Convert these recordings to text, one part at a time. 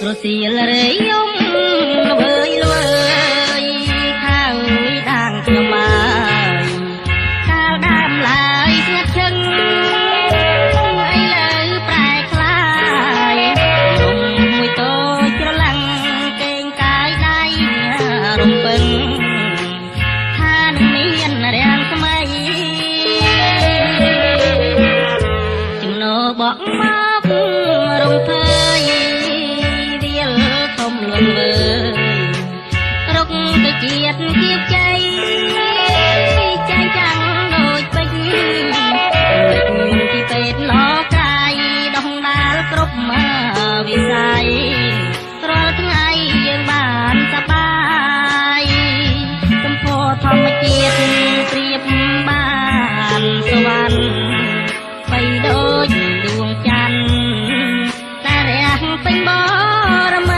Rosiel reyong lebay lebay khao đang nhom mai khao đam lại ngắt chân ai lỡ prai khai rung mùi tô cho lăng kênh cái đai rung bừng than miên đèn mây chừng nô bọt móc rung phơi rục cái chiết kiếp cháy cháy trắng đôi bích thìเป็ดล้อไก่ดองดาลกรบมาวิสัยรอทั้งไงยังบ้านสบายจำพอธรรมเกียรติเปรียบบ้านสวรรค์ไปโดยดวงจันทร์แต่แรงเป็นบ่ระไม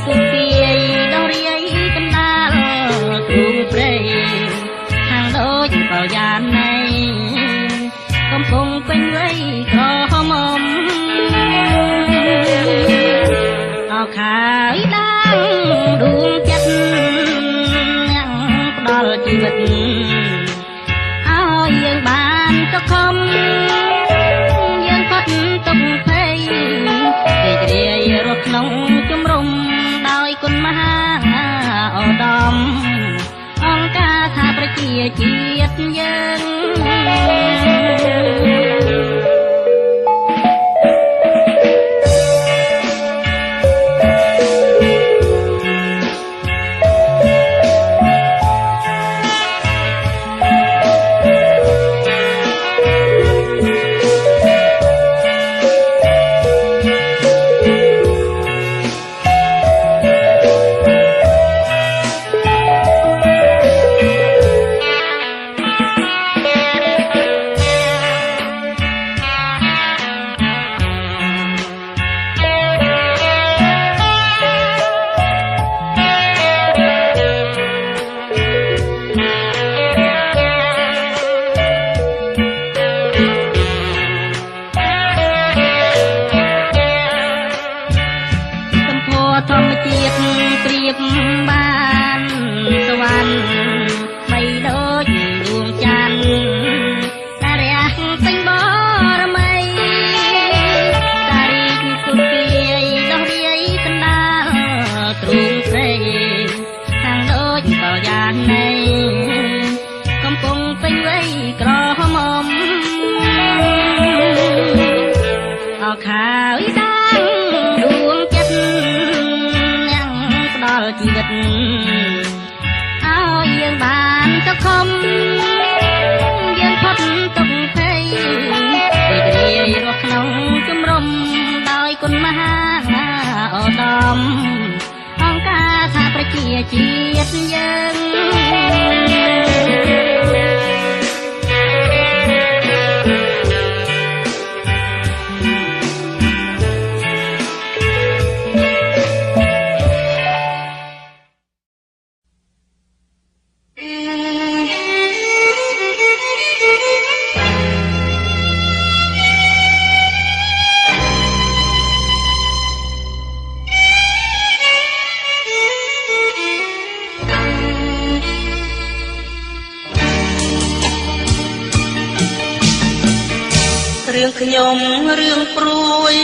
สุเปียดอกเรียกันดาลกรุงเปรย์ทางโดยเป่ายานในกำปงเป็นไว้กรอมอมเอาขายดังดวงจันทร์ยังปลอดชีวิตเอายังบานตะคมยังพัดตกเพยเรียรถน้องจุ่มรุมคุณมหาอดอมองกาทาประเจียจีดยังธรรมเจียดเปรียบบ้านสวรรค์ไปโดยดวงจันทร์ตาเรียกเป็นบ่อระไมตารีที่สุดเปียดอกเรียกันดาลกรุงเปรย์ทางโดยเป่ายานในกำปงเป็นไว้กรอมอมเอาขาวดังดวงจันทร์ชีวิตเอายังบานตะคมยังพัดตกเพยเรียรถน้องจุ่มรมดอยคนมหาอดอมองกาทาประเจียจีดยังเรื่องขยมเรื่องปรวย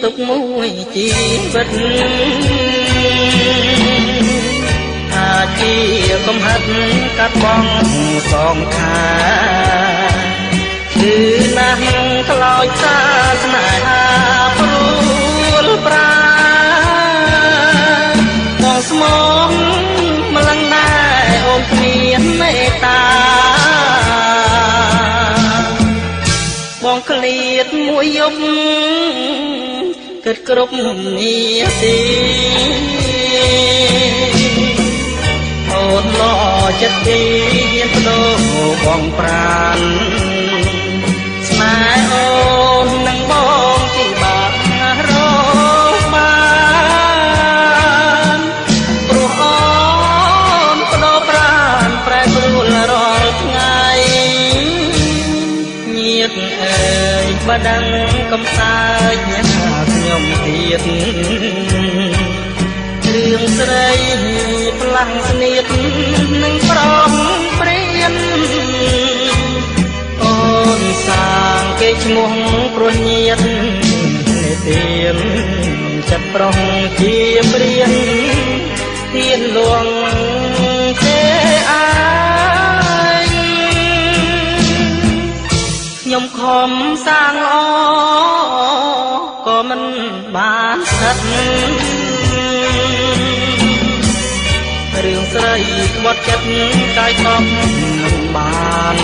ตกมวยจีบัดอาจีกำหัดกัดบ้องสองขาคือนางคลอยซาสนาหาปรุลปรามองสมองมลังได้อมเพียนเมตตามองเคลียดมวยยบเกิดกรบมีสีโอนล่อจัดดีเย็นโตบองปราณสมายโอนนังบองที่บาดรอบานปลุกอ้อนกระโดดปราณแปรปรุลรอไงเงียบเอ่ยบด ដឹងកំសាចខ្ញុំទៀតរឿងស្រីផ្លាំងស្នៀតនឹងប្រំព្រៀនអូនសាងគេឈ្មោះព្រោះញាតនេទានចិត្តប្រុសជាព្រៀនទៀនលួងទេអាយខ្ញុំខំសាងល្អក៏មិនបានស្ថិតរឿងស្រីក្បត់ចិត្តកាយតបមិនបាន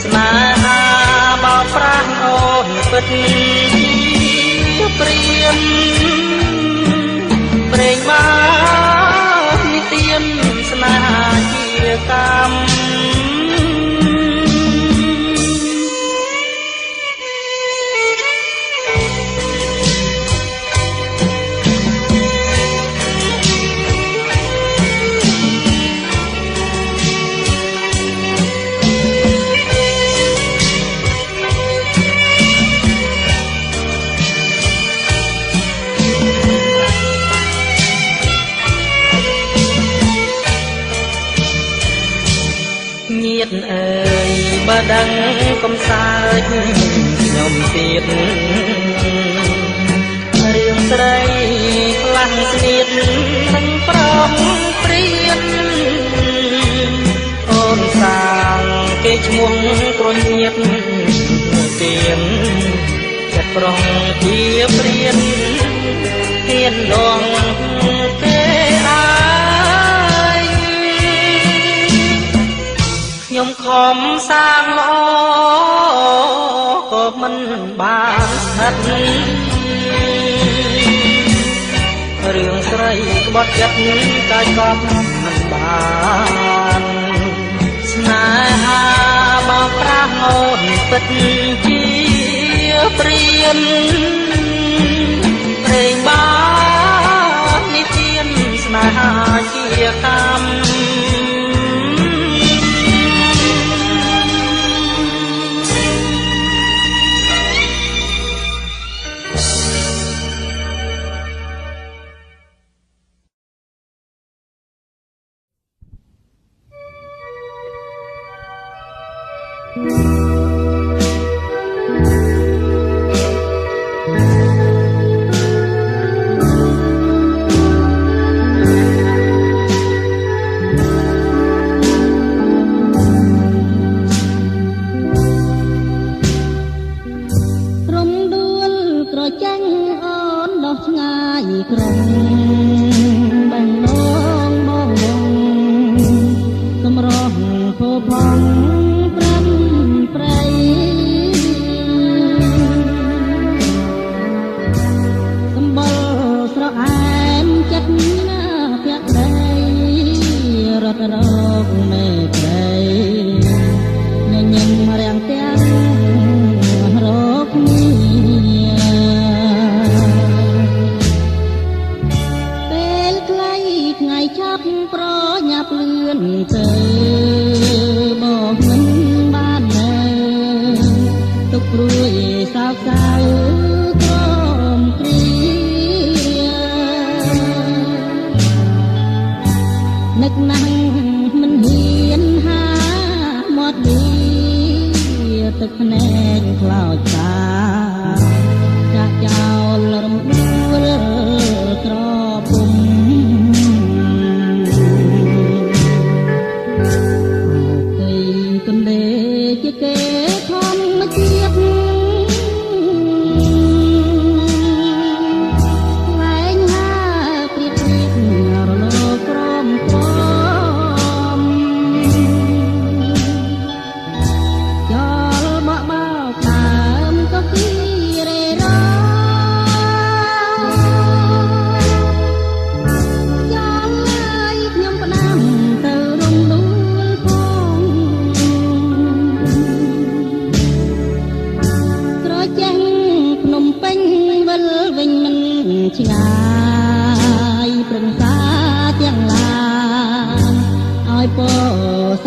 ស្នេហាបោកប្រាស់អូនពិតជាព្រៀនព្រេងមកនិទានស្នេហាជាកម្មញាតិអើយបើដឹងកំសាចខ្ញុំទៀតរឿងស្រីខ្លាំងស្នៀតមិនប្រំព្រៀនអូនសាងគេឈ្មោះព្រោះញាតិទៀនចិត្តប្រុសជាព្រៀនទៀនដងគេអាយខ្ញុំខំសាងល្អក៏មិនបានស្ថិតរឿងស្រីក្បត់ចិត្តកាយកប់មិនបានស្នេហាបោកប្រាស់អូនពិតជាព្រៀនព្រេងបានិទានស្នេហាជាកម្ម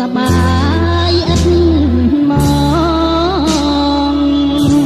សបាយអត់មង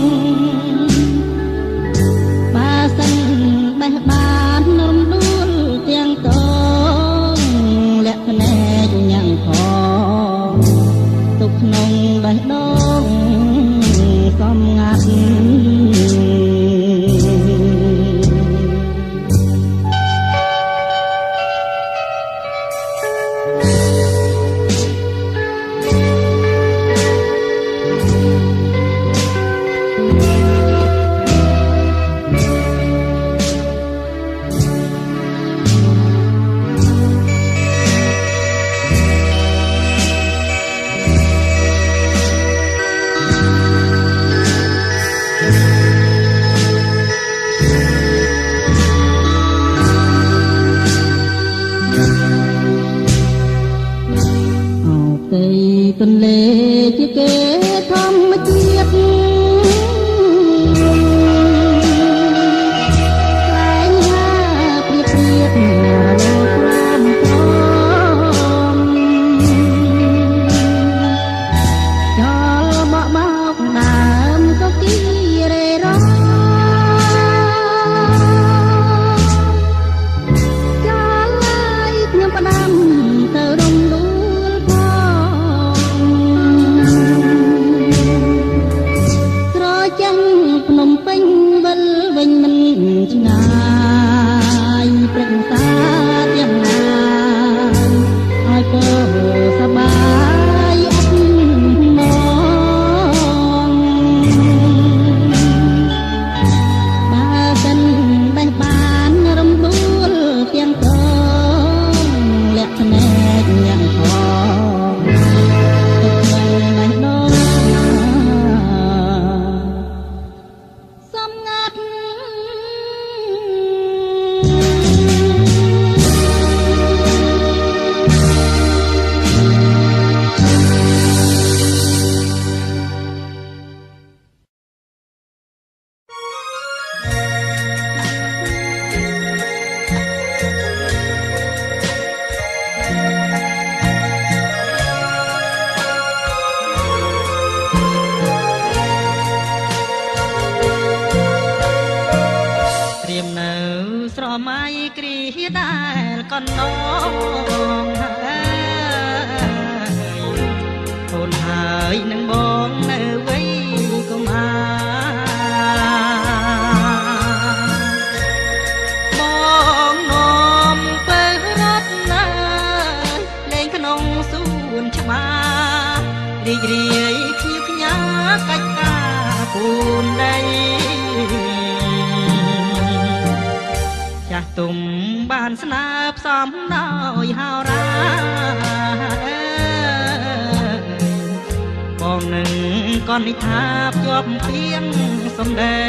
ដែលកណ្ដោងអូនហើយនឹងបងនៅវ័យកុមារបងនាំទៅរត់ណាលេងក្នុងសួនច្បាររីករាយគ្នាផ្ញើកាច់ការពូនដីចាស់ទុំបានស្នើផ្សំដោយហោរាបងនឹងកននិថាភ្ជាប់ពីងសំដី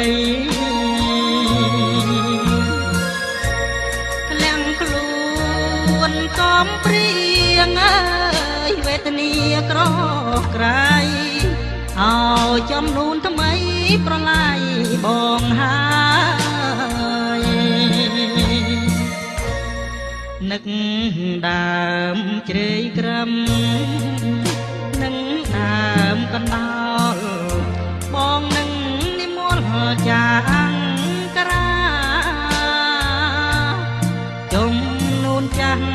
ក្លាំងខ្លួនកំព្រៀងអើយវេទនាក្រក្រៃឲ្យចំនួនថ្មីប្រឡាយបងហើយនឹកដើមជ្រៃក្រំនឹងដើមកណ្ដោលបងនឹងនិមន្តចាអង្គរាចំនួនចាស់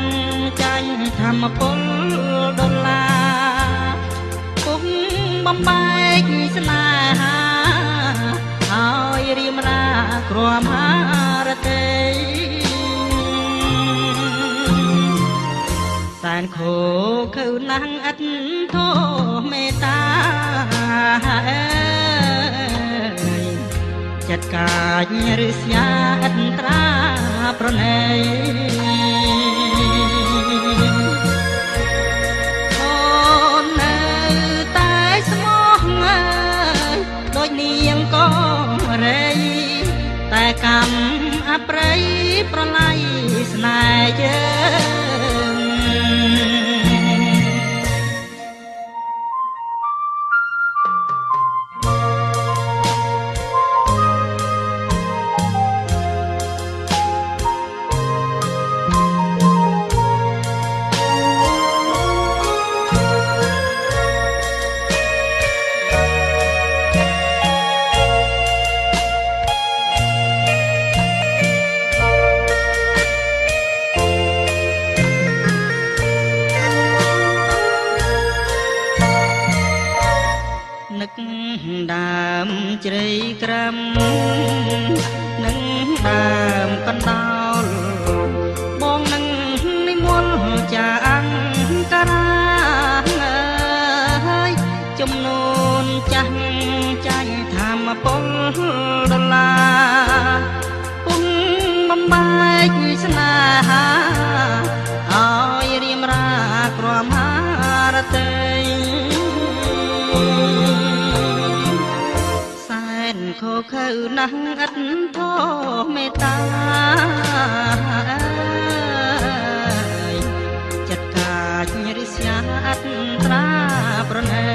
ចាញ់ធម្មពលដុល្លារពុំបំបែកស្នេហាហើយរៀមរាក្រមហារតីសែនខូខើណាស់ឥតធម៌មេត្តាចិត្តកាចរិស្យាឥតត្រាប្រណីអូននៅតែស្មោះអើយដូចនាងក៏រៃតែកម្មអប្រិយប្រឡ័យស្នេហ៍យើងនឹកដើមជ្រៃក្រំនឹងដើមកណ្ដោលបងនឹងនិមន្តចាអង្គរាហើយចំនួនចាស់ចាញ់ធម្មពលដុល្លារពុំបំបែកស្នេហាឲ្យរៀមរាក្រមហារតីខូខើណាស់ឥតធម៌មេត្តាចិត្តកាចរិស្យាអត់ត្រាប្រណី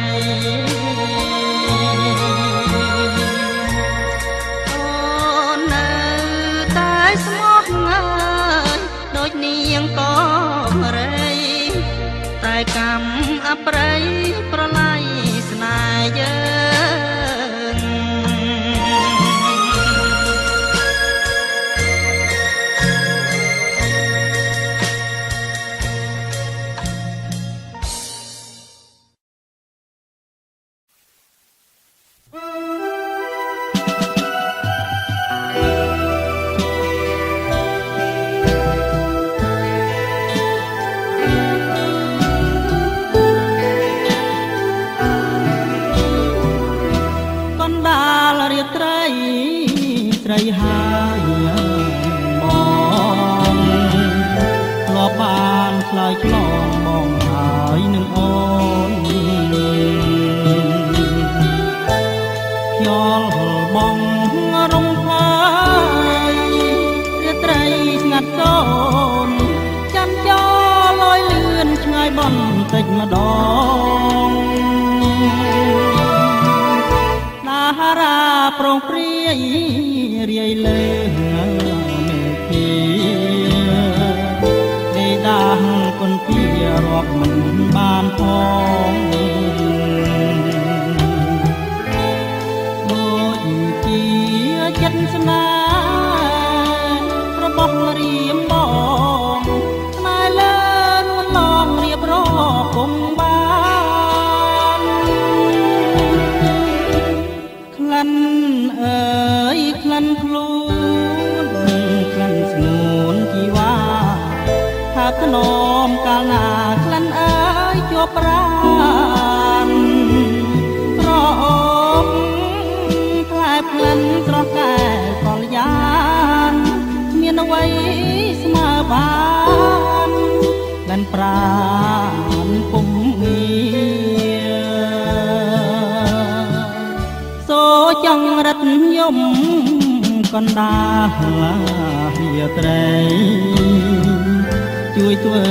អូននៅតែស្មោះអើយដូចនាងក៏រៃតែកម្មអប្រិយប្រឡ័យស្នេហ៍យើងស្រីហើយបងធ្លាប់បានឆ្លើយឆ្លងបងហើយនឹងអូនខ្យល់បងរំខាយរាត្រីស្ងាត់សូនចាំចោលលយលឿនឆ្ងាយបន្តិចម្ដងតារាប្រងព្រាយរាយលើមេភាទេដាស់គុនពីរាប់មិនបានផងដូចជាចិត្តស្នេហ៍របស់រៀមបង នខ្លួនក្លិនស្ងួនជីវ៉ាថាធ្នមកាលណាក្លិនអើយជាប់ប្រាណប្រអូបខ្លែក្លិនស្រស់កែកលយានមានអ្វីស្មើបានក្លិនប្រាណពុំងារសូចង្រិតយំកណ្ដាលរាត្រីជួយធ្វើ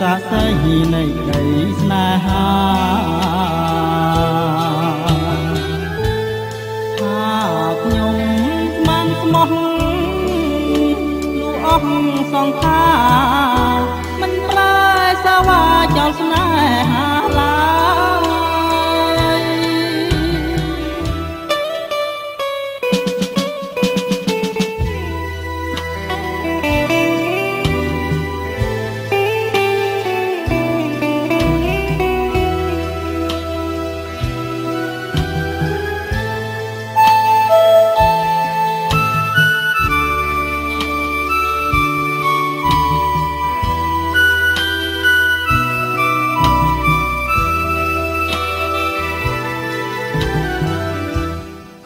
សាស័យនៃក្តីស្នេហាថាខ្ញុំស្មានស្មោះលូអស់សង្ខារមិនប្រែសាវាចោលស្នេហាឡើយ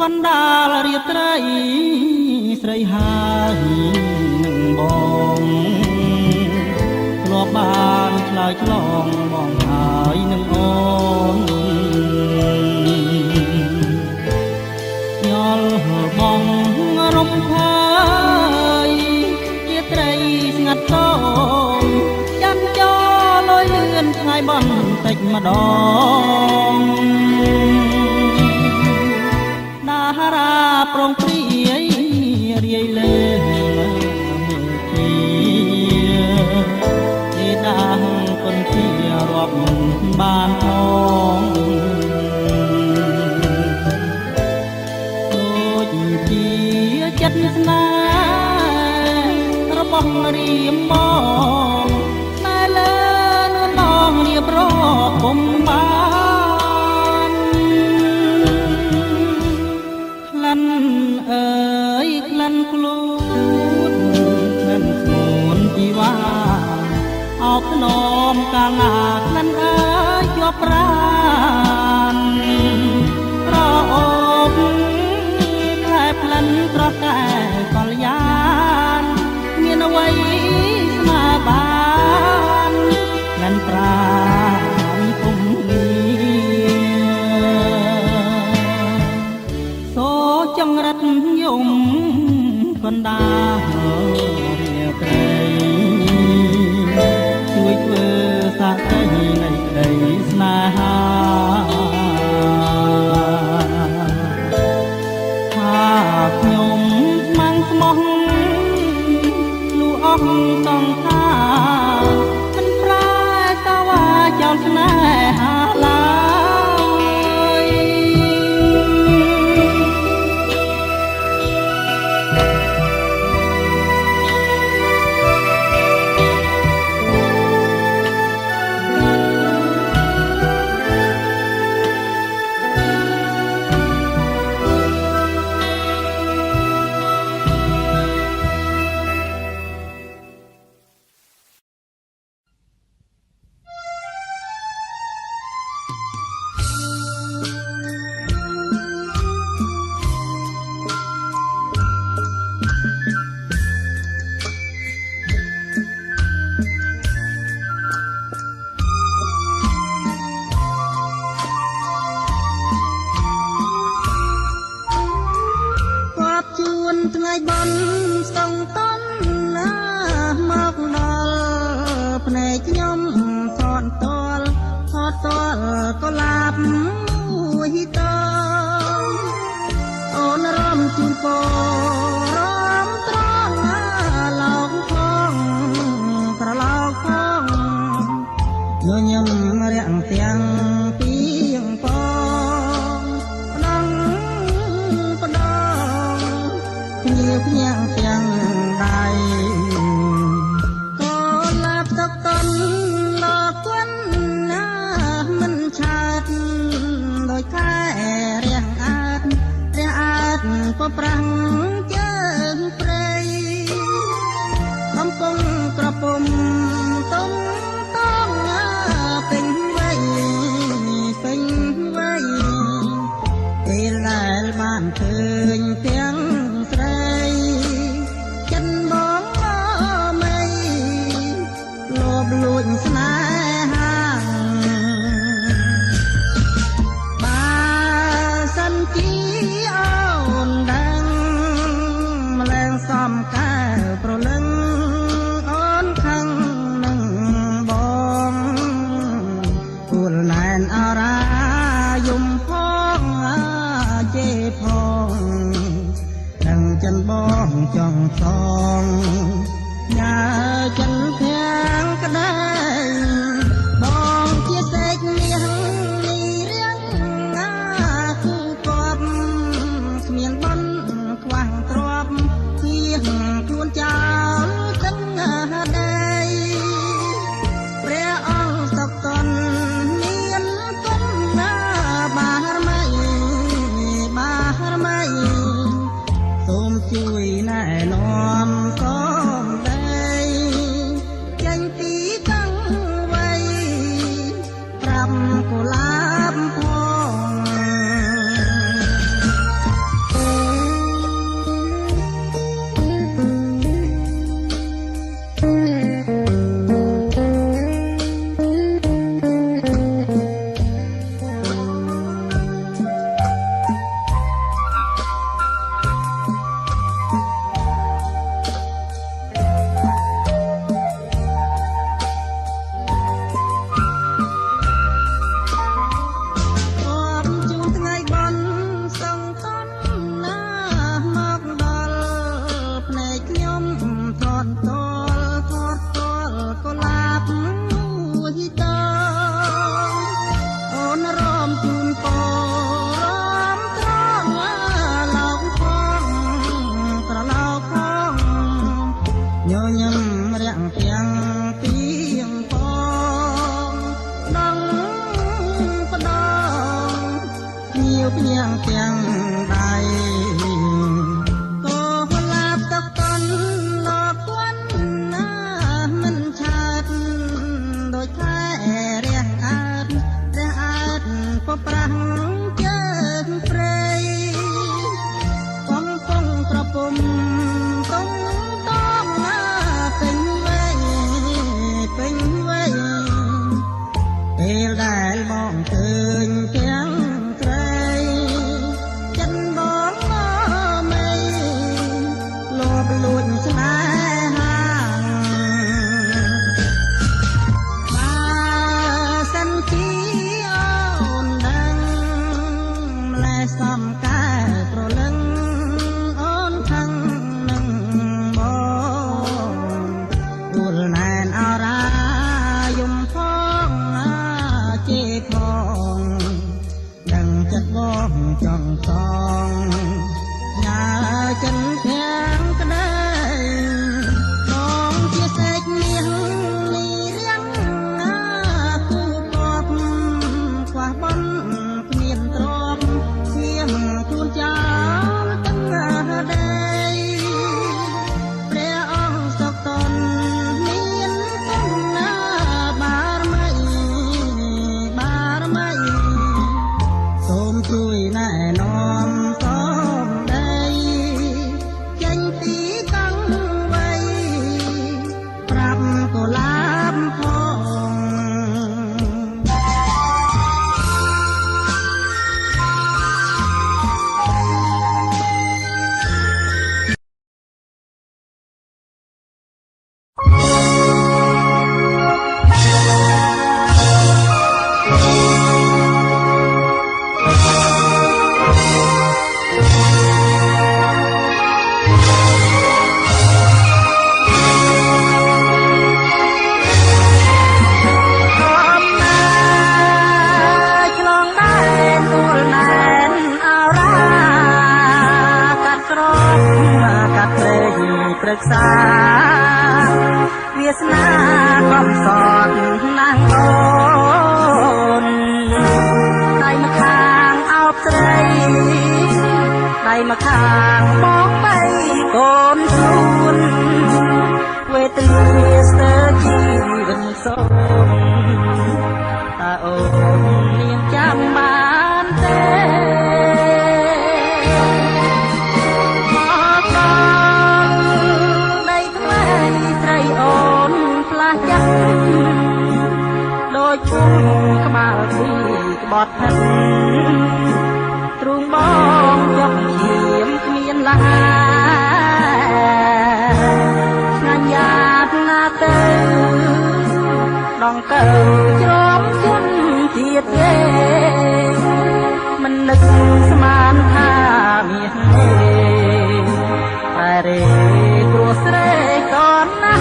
កណ្ដាលរាត្រីស្រីហើយនឹងបងធ្លាប់បានឆ្លើយឆ្លងបងហើយនឹងអូនញល់បងរំភើយរាត្រីស្ងាត់តោចាន់ចោលលយលឿនថ្ងៃបន្តិចម្ដងតារាប្រងព្រាយរាយលេមេទីទេដាងគុនជារាប់បានផងដូចជាចិត្តស្នេហ៍របស់រៀមមកតែលើនួននងរៀបរាប់ពុំបានក្លិនអើយក្លិនខ្លួនក្លិនស្ងួនជីវ៉ាអោបធ្នមកាលណាក្លិនអើយជាប់ប្រាណប្រអូបខ្លែក្លិនត្រកែកលយានមានអ្វីស្មើបានក្លិនប្រាណពុំងារចង្រិតយំកណ្ដាលរាត្រីជួយធ្វើសាស័យនៃក្តីស្នេហាថាខ្ញុំស្មានស្មោះលូអស់សង្ខារមិនប្រែសាវាចោលស្នេហាឡើយថ្ងៃបន់ស្ទងតន់ណាមកដល់ភ្នែកខ្ញុំថតតល់ថតតល់ក៏ឡាប់មួយតអូនរំជូនពរមត្រង់លោកផងក្រឡោកផងញញឹមរាំងទាំងពីងពងផ្ដងផ្ដងភ្ញៀវភ្ញាំងទាំងដៃក៏ឡាប់ទឹកតន់លោកគុណណាមិនឆាតដោយខែរាំងអាតក៏ប្រាំងជើ ពុំទុំต้องពេញវ័យពេញវ័យពេលដែលបានឃើញទាំងស្រីចិនបងមីលោបលួចស្នេហាបើសិនជាអូនដឹងម្លែងសំកែវប្រលឹងអូនខឹងនឹងបងគួរណែនអរាយំផងជេផងដឹងចិនបងចង់សងញ៉ាចិនធាងក្ដីបងជាសេចមាសនេះរៀងណាគូគប់គ្មានបនខ្វះទ្របជាខ្លួនចោលទាំងដីព្រះអង្គសកតនមានគុណណាបារមីសូមជួយណែនាំសូមដីចេញពីតាំងវ័យប្រាប់កុលាបផងទាំងដៃក៏ឡាបតកតនដល់គួនណាមិនឆាតដូចខែរះអើតពប្រាំងជើងព្រៃកំពុងក្រពុំតុងតងពេញវ័យពេលដែលបងឃើញទាំងលួចស្នេហាបើសិនជាអូនដឹងម្លែសំកែប្រលឹងអូនខឹងនឹងបងគួរណែនអរាយំផងជេរផងដឹងចិត្តបងចង់សងញ៉ាចិនទាំងក្ដីបងជាសេចមាសនេះរៀងណាគូគប់ខ្វះបនគ្មានទ្រពជាខ្លួនចោលទាំងដីព្រះអង្គសកតនមានគុណណាបារមីសូមជួយណែនាំសូមដីចេញពីតាំងវ័យប្រាប់កុលាបផងព្រឹក្សាវាសនាកំសត់ណាស់អូនដៃម្ខាងអោបស្រីដៃម្ខាងបងបីកូនខ្លួនវេទនាស្ទើ ត់ផិតទ្រូងបងចុកឈាមគ្មានឡាឆ្ងាញ់យ៉ាប់ណាស់ទៅដងកើជ្រាំជន់ទៀតទេមិននឹកស្មានថាមានទេតែរេព្រោះស្រេកូនណា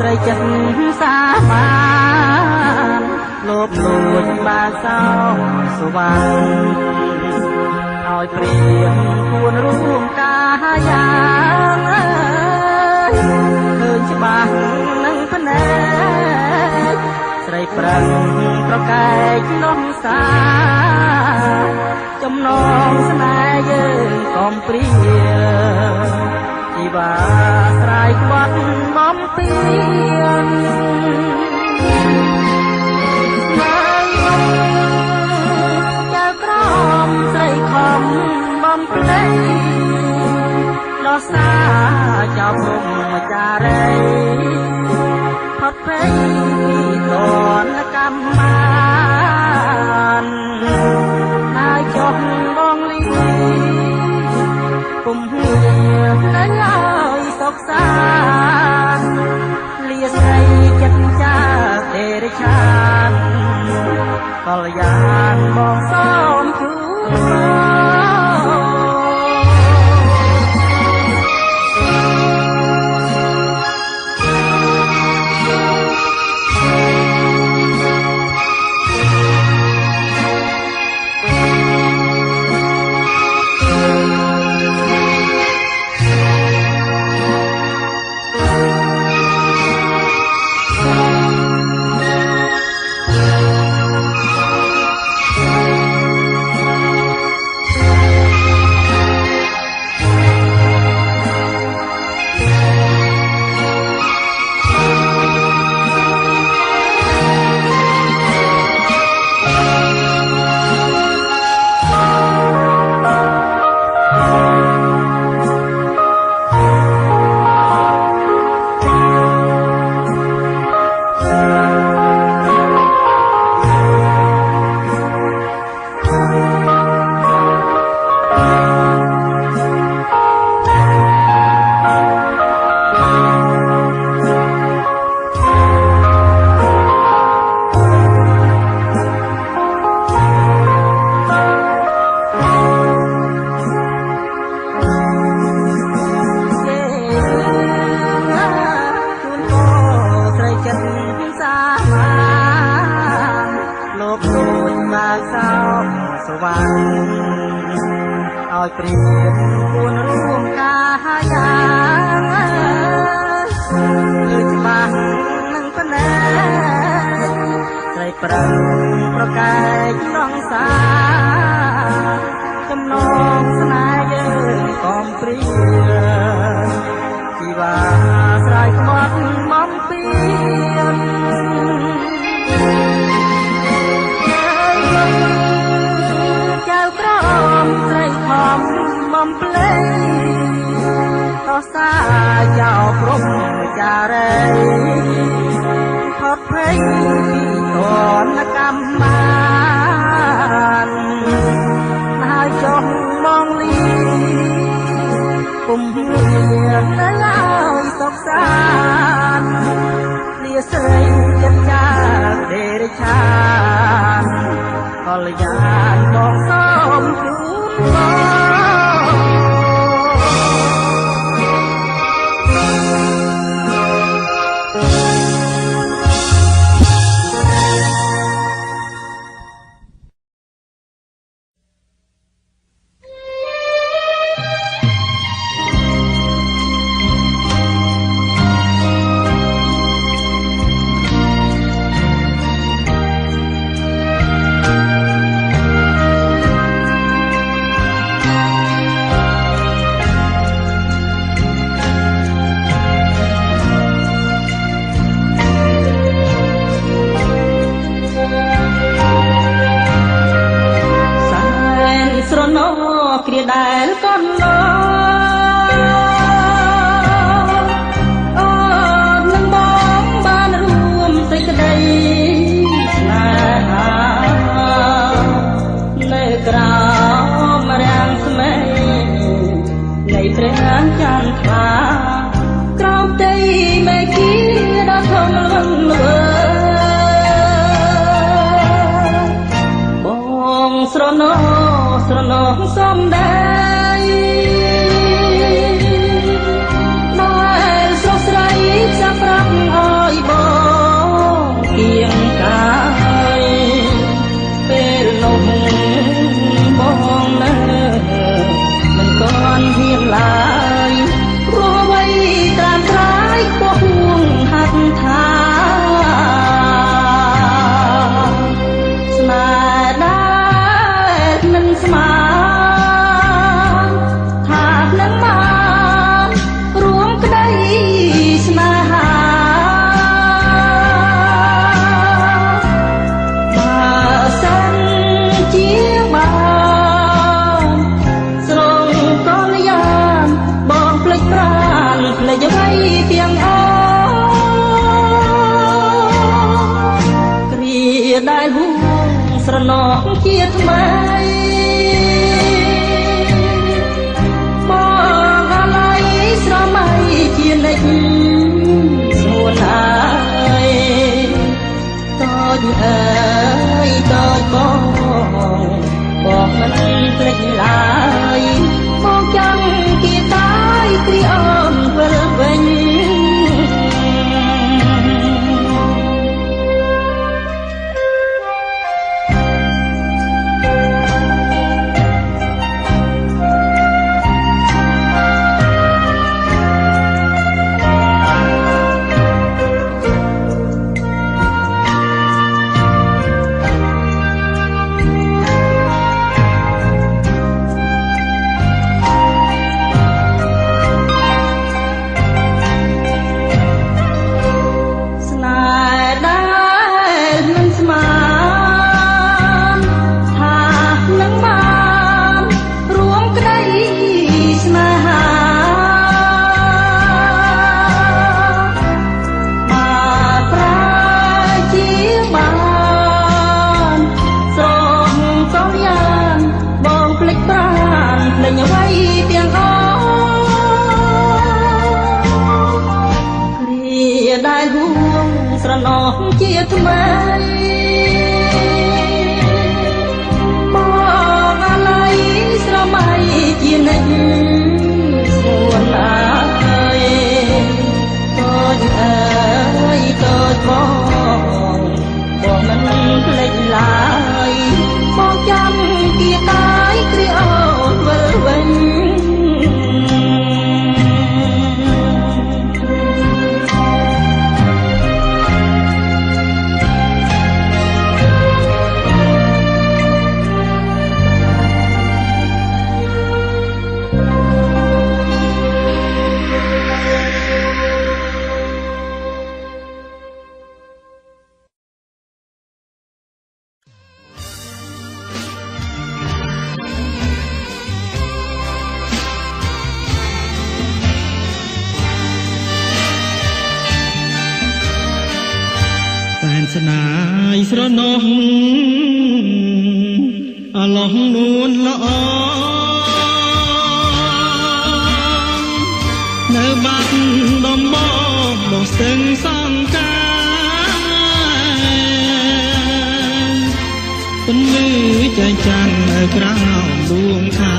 ស្រីចិត្តសាបានលោបលួចបានសោសុវណ្ណឲ្យព្រៀងពួនរួមកាយ៉ាងឃើញច្បាស់នឹងភ្នែកស្រីប្រឹងប្រកែកនោះសាចំណងស្នេហ៍យើងកំព្រាជីវាស្រ័យខ្វាត់បំពេញចៅក្រមស្រីខំបំភ្លេចដោះសារចៅព្រមចារីផុតភ័យពីតនកម្មបានហើយចុះបងលីពុំមាននៅឲ្យសុខសាន្តលាស្រីចិត្តចាទេរឆានកល្យានបងសូមជូឲ្យព្រៀងពួនរួមកាយ៉ាងលើច្បាស់នឹងភ្នែកស្រីប្រឹងប្រកែកក្នុងសាចំណងស្នេហ៍យើងកំព្រាជីវាស្រ័យខ្វាត់បំពេញចៅក្រមស្រីខំបំភ្លេចដោះសារចៅព្រំចារីផុតភ័យពីតនកម្មបានហើយចុះបងលីពុំមាននៅឲ្យសុខសាន្តលាស្រីចិត្តចាទេរឆានកល្យានបងសូមជូនបងគ្រាដែលកូនលោ ណោស្រណោសំដែរដែលស្រស់ស្រីចាប់ប្រាប់ឲ្យបងគៀងកាយពេលនោះបងនៅមិនទាន់ហ៊ានឡើយព្រោះអ្វីត្រាំត្រាយពោះហួងហាត់ថាស្នេហ៍ដែលមិនស្មានថានឹងបានរួមក្តីស្នេហាបើសិនជាបានស្រងកលយានបងភ្លេចប្រាណភ្លេចអ្វីទាំងអស់គ្រាដែលហួងស្រណោជាថ្មីបងអាឡ័យស្រមៃជានិច្ចស្ងួនអើយតូចអើយតូចបងមិនភ្លេចឡើយបងចាំគៀតាយគ្រាអូនវិលវិញ ជាថ្មីបងអាឡ័យស្រមៃជានិច្ចស្រួលឡើយតូចអើយតូចបងមិនភ្លេចឡើយបងចាំគៀតាយគ្រាអូនវិលវិញស្នាយស្រណោះអឡោះនួនល្អនៅបាត់ដំបងមកស្ទឹងសង្ការពន្លឺចែងចាំងនៅក្រៅដួងខា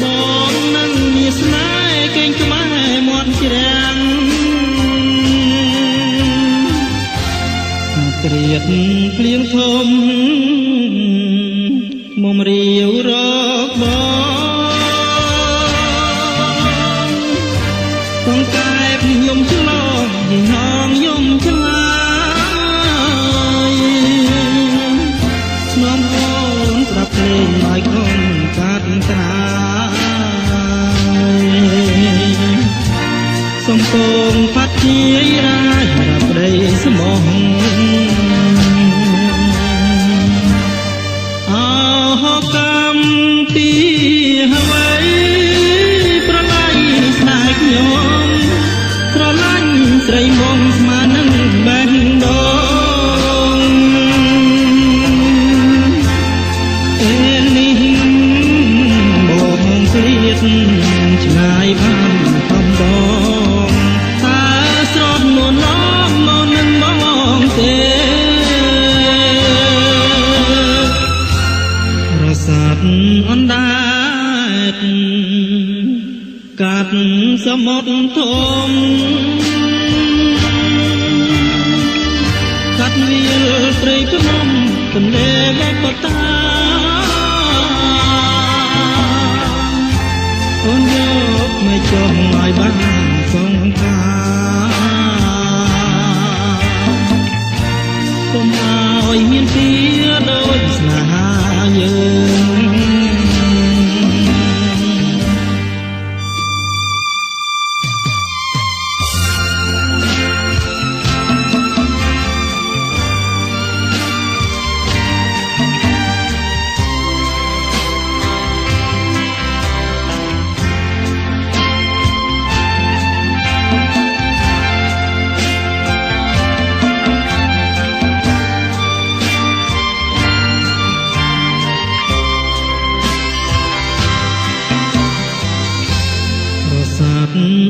បងនឹងមានស្នេហ៍កេងក្បែរមាត់ជ្រាំងក្រៀតភ្លៀងធំមុំរាវរកបងកែបយំឆ្លងយីហងយំឆ្លាយស្នំអូនស្ដាប់ភ្លេងឲ្យខំកាត់ត្រាយសំពងផាត់ជារាយរាប់ប្តីស្មោះអោកម្មទី មុទ្រធំកាត់វាលព្រៃភ្នំទន្លេមេបតាអូនយកមកចង់ឲ្យបានសងខាកុំឲ្យមានពីដូចស្នេហាយើង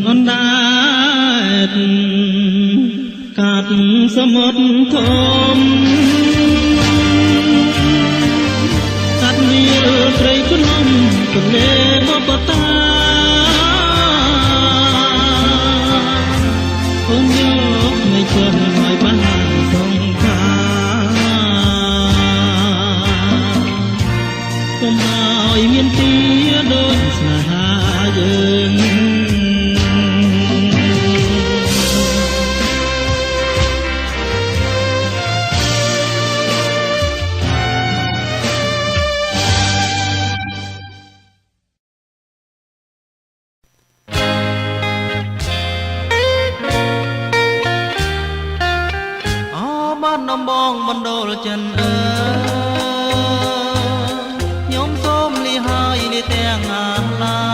អណ្ដែតកាត់សមុទ្រធំកាត់វាលព្រៃភ្នំទន្លេបបតាអូនយកមកចង់ឲ្យបានសងខាកុំឲ្យមានទីដូចស្នេហាយើងដំបងបណ្ដូលចិនខ្ញុំសូមលីហើយនេះទាំងអាឡា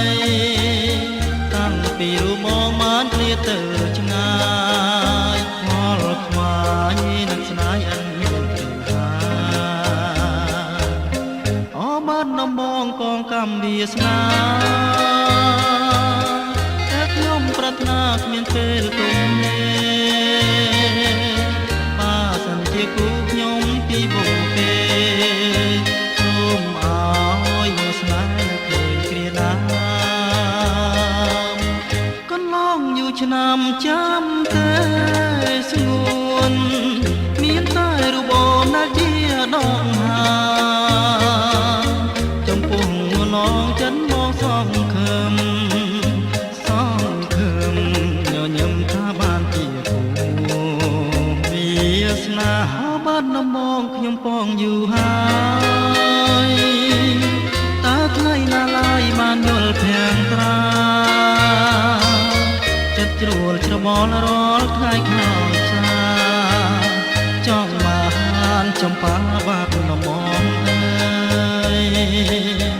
យតាំងពីរូបមកបានគ្នាទៅឆ្ងាយខ្វល់ខ្វាយនឹងស្នេហ៍អិនខាអូបានដំបងកងកម្មវាសនាតែខ្ញុំប្រាថ្នាគ្មានពេលទុំនេះជាគូខ្ញុំពីវងពេសូមឲ្យវាសនាឃើញគ្រាដាមកន្លងយូរឆ្នាំចាំតែស្ងួនមានតែរូបអូនដែលជាដងហាចំពោះឡងចិនមកសងខឹមញញឹមថាបានជាគូវាសនាបាត់នំងខ្ញុំពងយូរហើយតើថ្ងៃណាឡើយបានយល់ភាំងត្រាចិត្តជ្រួលច្របល់រាល់ថ្ងៃខោផ្សាចង់បានចំប៉ាបាត់នំងអើយ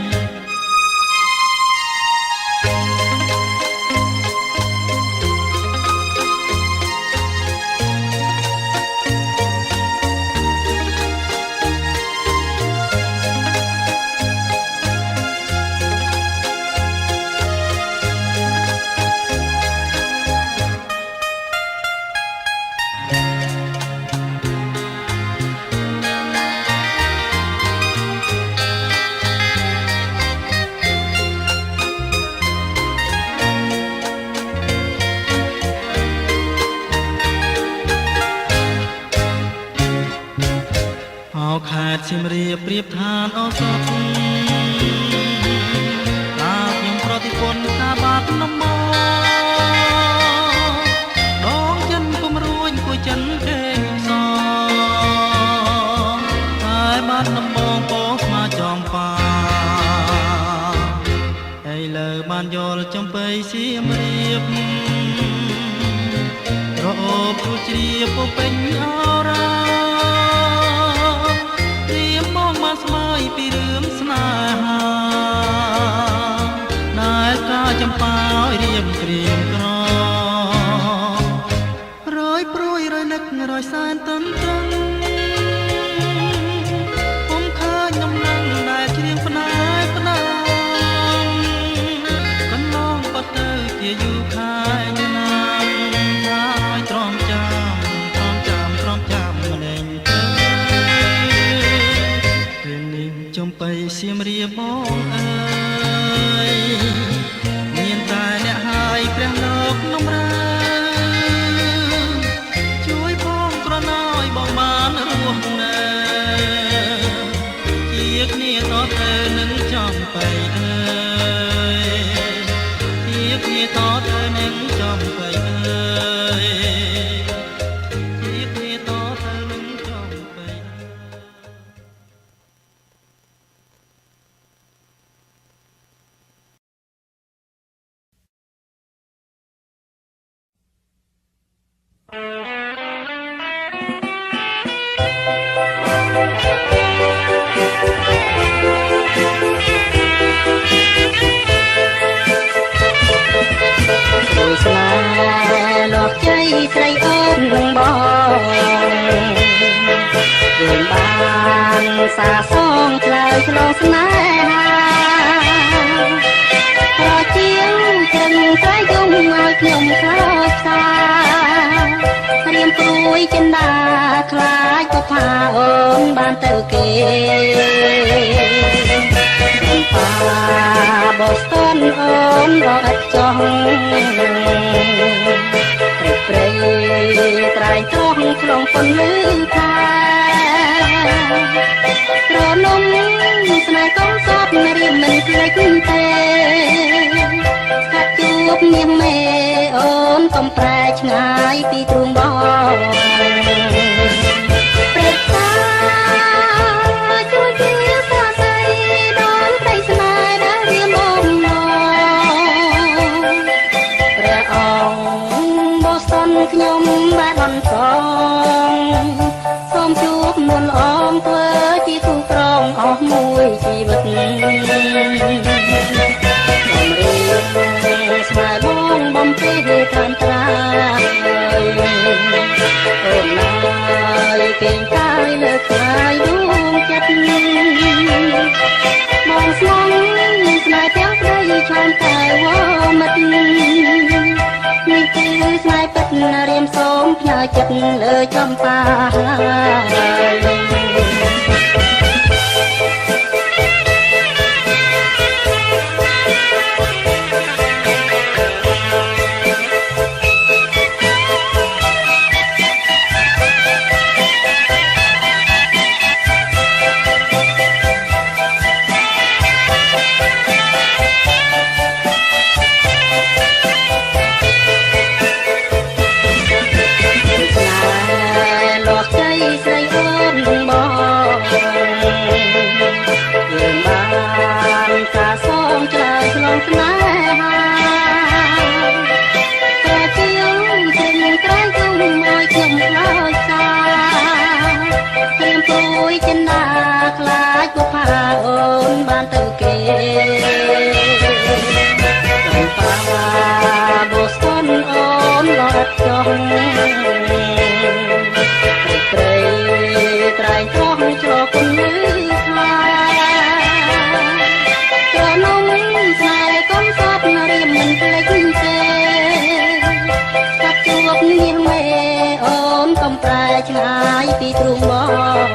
ខេត្តសៀមរាបប្រៀបឋានឱសថតាខ្ញុំប្រតិពន្ធតាបាត់នំមកដងចិនគុំរួញគួយចិនគេសតែបាត់នំបងពោស្មាចំប៉ាឥឡូវបានយល់ចំបៃសៀមរាបរអូបទូជ្រាបពេញអរ៉ាស្មើពីរឿងស្នេហាដែលការចំប៉ាឲ្យរៀបក្រៀមក្ររយព្រួយរយនឹករយសែនតឹងតឹងពុំឃើញដំណឹងដែលច្រៀងផ្នែកផ្នែកកន្លងបាត់ទៅជាយូរខែណាស់ហើយទ្រាំចាំម្លេងទៅចំបៃសៀមរាបបងអើយមានតែអ្នក ស្នេហ៍លោកជ័យស្រីអូននឹងបងយើងបានសាសងឆ្លើយឆ្លងស្នេហាប្រជាងចិនស្រីយំឲ្យខ្ញុំខ្លោចផ្សារៀមព្រួយចិនដាខ្លាចក៏ផាអូនបានទៅគេប៉ាបោះស្ទនអូនរត់ឥតចង់ព្រៃត្រែងត្រង់ក្នុងពន្លឺខែត្រនំស្នេហ៍កងសតរៀមមិនភ្លេចទេស្កាត់ជួបនាងមេអូនកំប្រែឆ្ងាយពីទ្រូងបងព្រឹកតាជួយជាសាស័យដល់ក្តីស្នេហ៍ដែលរៀមបំណងព្រះអង្គបោះសនខ្ញុំបានបន្តសូមជួបមុនអមធ្វើជាគូក្រងអស់មួយជីវិតស្នេហ៍បងបំពេញតាមត្រាអូនណាយពេញកាយលើកកាយដួងចិត្តបងស្នងស្នេហ៍ទាំងព្រៃឆ្លងតែវមិត្តនេះគឺស្នេហ៍ពិតរៀមសូមផ្ញើចិត្តលើចំបាឆ្ងាយពីទ្រូងបង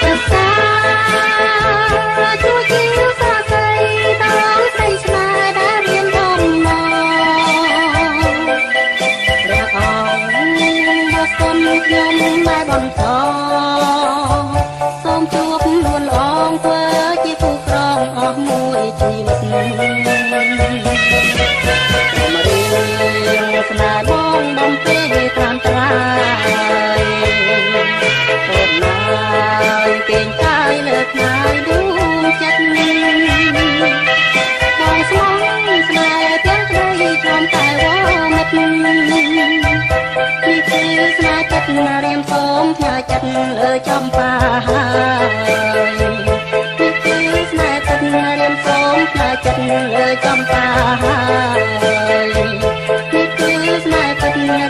ប្រសាជួយជាសាស័យដល់ស្រីស្នេហ៍ដែលរៀមបំណងព្រះអង្គបោះស្ទនខ្ញុំដែលបន្តសូមជួបនួនអងធ្វើជាគូក្រងអស់មួយជីវិតស្នេហ៍បងបំពេញតាមត្រាយអូនណាយពេញកាយលើកងាយដួងចិត្តបងស្មងស្នេហ៍ទាំងក្តីឆ្លងតែវមិត្តនេះគឺស្នេហ៍ចិត្តរៀមសូមផ្ញើចិត្តលើចំបានេះគឺស្នេហ៍ចិត្តរៀមសូមផ្ញើចិត្តលើចំបា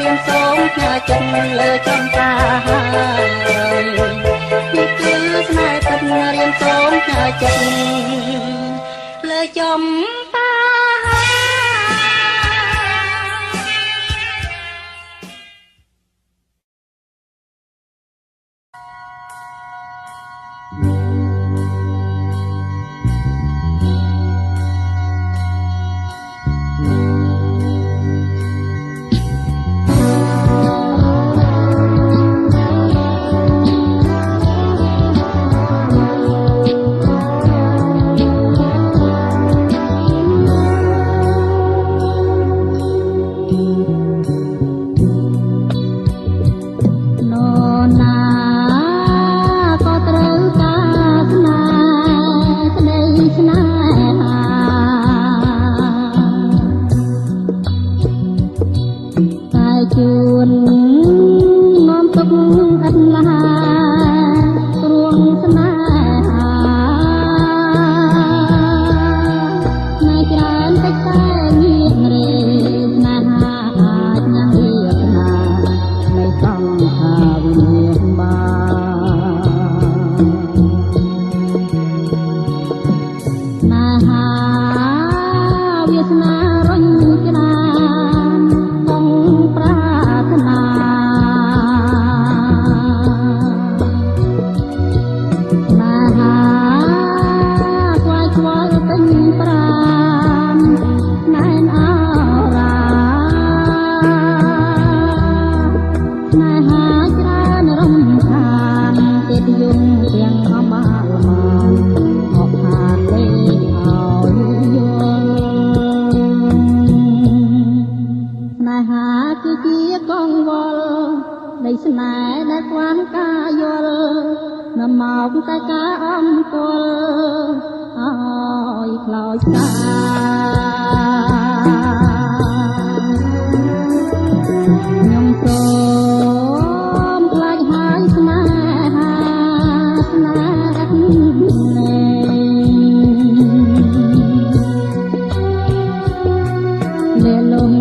រៀមសូមផ្ញើចិត្តលើចំបានេះគឺស្នេហ៍ពិតរៀមសូមផ្ញើចិត្តលើចំបា ស្នេហាច្រើនរំខានទៀតយំទាំងអមអាលមានមកខានលេងឲ្យយល់ស្នេហាគឺជាកងវល់នៃស្នេហ៍ដែលខ្វាន់ការយល់នំមកតែការអំទល់ឲ្យខ្លោចសាខ្ញុំសូមខ្លាចហើយស្នេហាស្នេហ៍លេលំ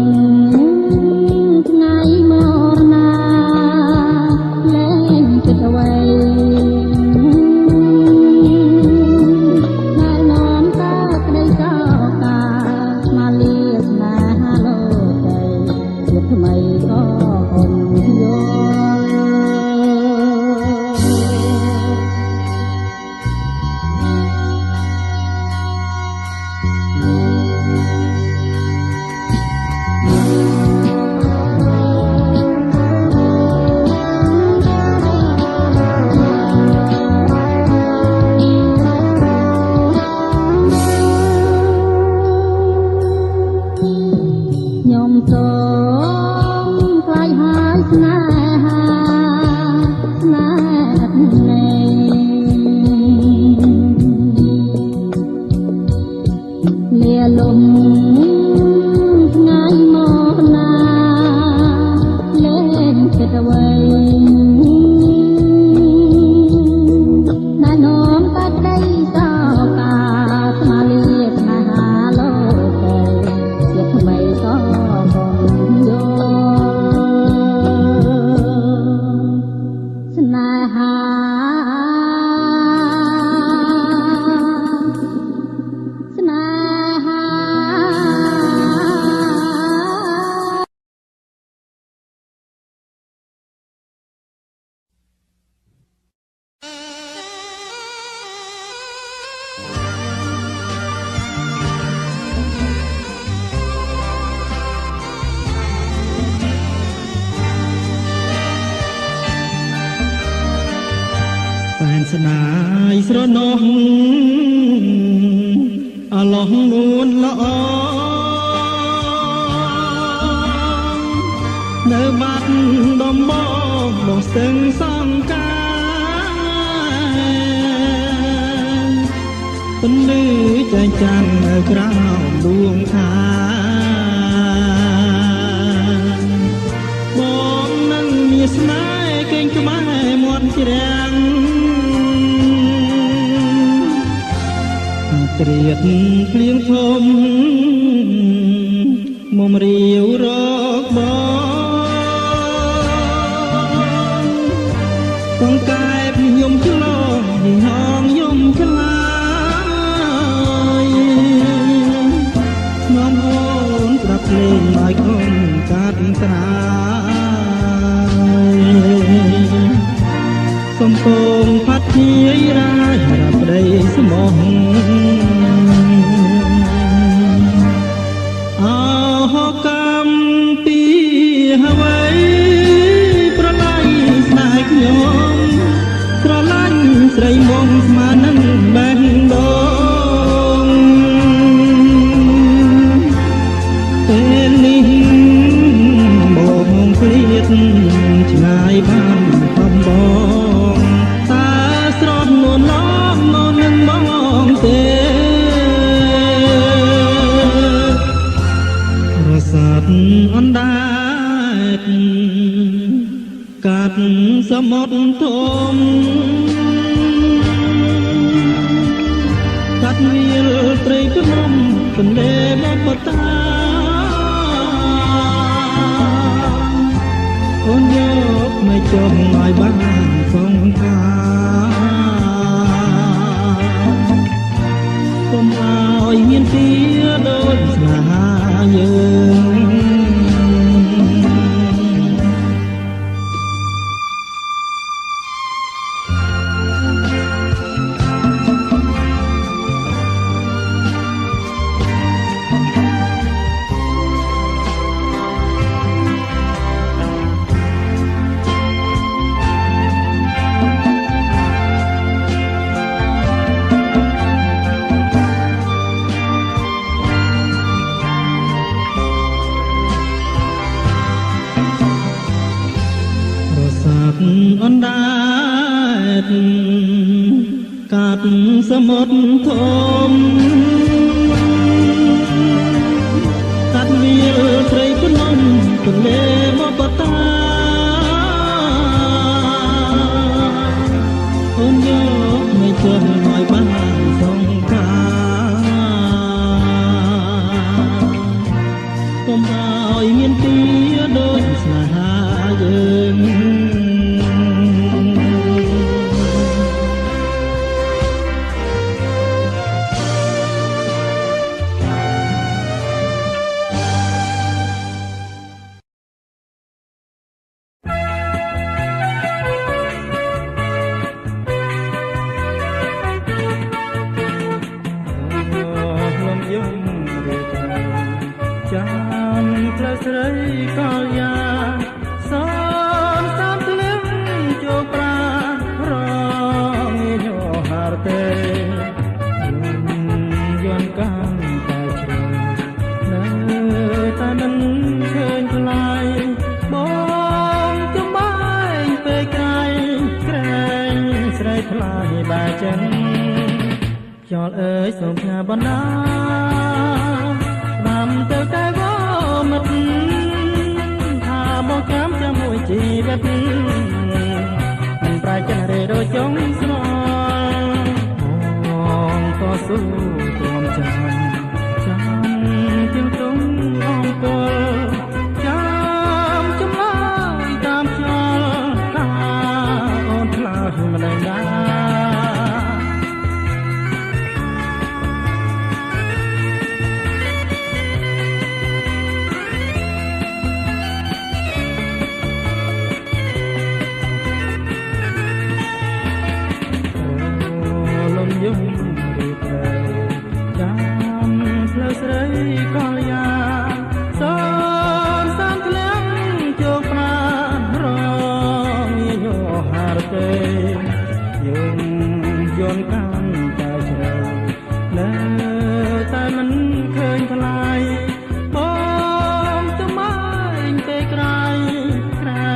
ថ្ងៃមរណាលែងចិត្តអ្វីដែលនាំតើក្តីកោកាមកលាស្នេហាលោកដីជាថ្មីក៏អនយល់ខ្ញុំសូមខ្លាចហើយស្នេហាស្នេហ៍លាលំថ្ងៃមកណាលែងចិត្តអ្វីដែលនាំតែក្តីសោកាស្មាលាស្នេហាលោកដីជាថ្មីក៏បំយល់ស្នេហាស្នេហា សែនស្នាយស្រណោះអឡោះនួនល្អនៅបាត់ដំបងបងស្ទឹងសង្ការពន្លឺចែងចាំងនៅក្រោមដួងខាបងនឹងមានស្នេហ៍កេងក្បែរមាត់ជ្រាំងត្រៀតភ្លៀងធំមុំរាវរកបងកែបយំឆ្លងហងយំឆ្លាយនាំអូនស្ដាប់ភ្លេងមកគុំកាត់ត្រាយសំពងផាត់ធាយរាយរាប់ប្តីស្មោះអោកម្មពីអ្វីប្រឡាយស្នេហ៍ខ្ញុំស្រឡាញ់ស្រីមកស្មើនឹងបេះដូងពេលនេះបងព្រៀតឆ្ងាយបានបំបងតើស្រត់នួនឡងមកនឹងបងទេរសាត់អណ្ដែតកាត់សមុទ្រធំកាត់វាលត្រីភ្នំទន្លេបបតាអូនយកមកចុះឲ្យបានសងខាកុំឲ្យមានពីដូចស្នេហាយើង ច អណ្ដែតកាត់សមុទ្រធំកាត់វាលព្រៃភ្នំទន្លេមកបតាអូនយកមិនជន់ឲ្យបានសងខាកុំឲ្យមានទីដូចស្នេហាយើងចាំផ្លូវស្រីកលយ៉ាសនតាមទលំចូលប្រារងញោហារទេយន់កាន់តែជ្រៅនៅតែមិនឃើញថ្លៃបងចំបែងពេលក្រៃក្រែងស្រីថ្លៃបែចិនខ្យល់អើយសូមផ្ញើបណ្ដាតាមទៅតែមិត្តថាបងចាំមួយជីវិតមិនប្រែចិនរេដូចចុងស្នល់បងក៏ស៊ូទ្រាំចាំជាងទងអង្គលចាំចំឡាយតាមខ្យល់តាអូនខ្លាចមិនដឹងដែរស្រីកលយ៉ាសនសាមធ្លាក់ជោគប្រារងញោហារទេយន់កាន់តែជ្រៅនៅតែមិនឃើញថ្លៃបងទៅម៉ែងទេក្រៃក្រែ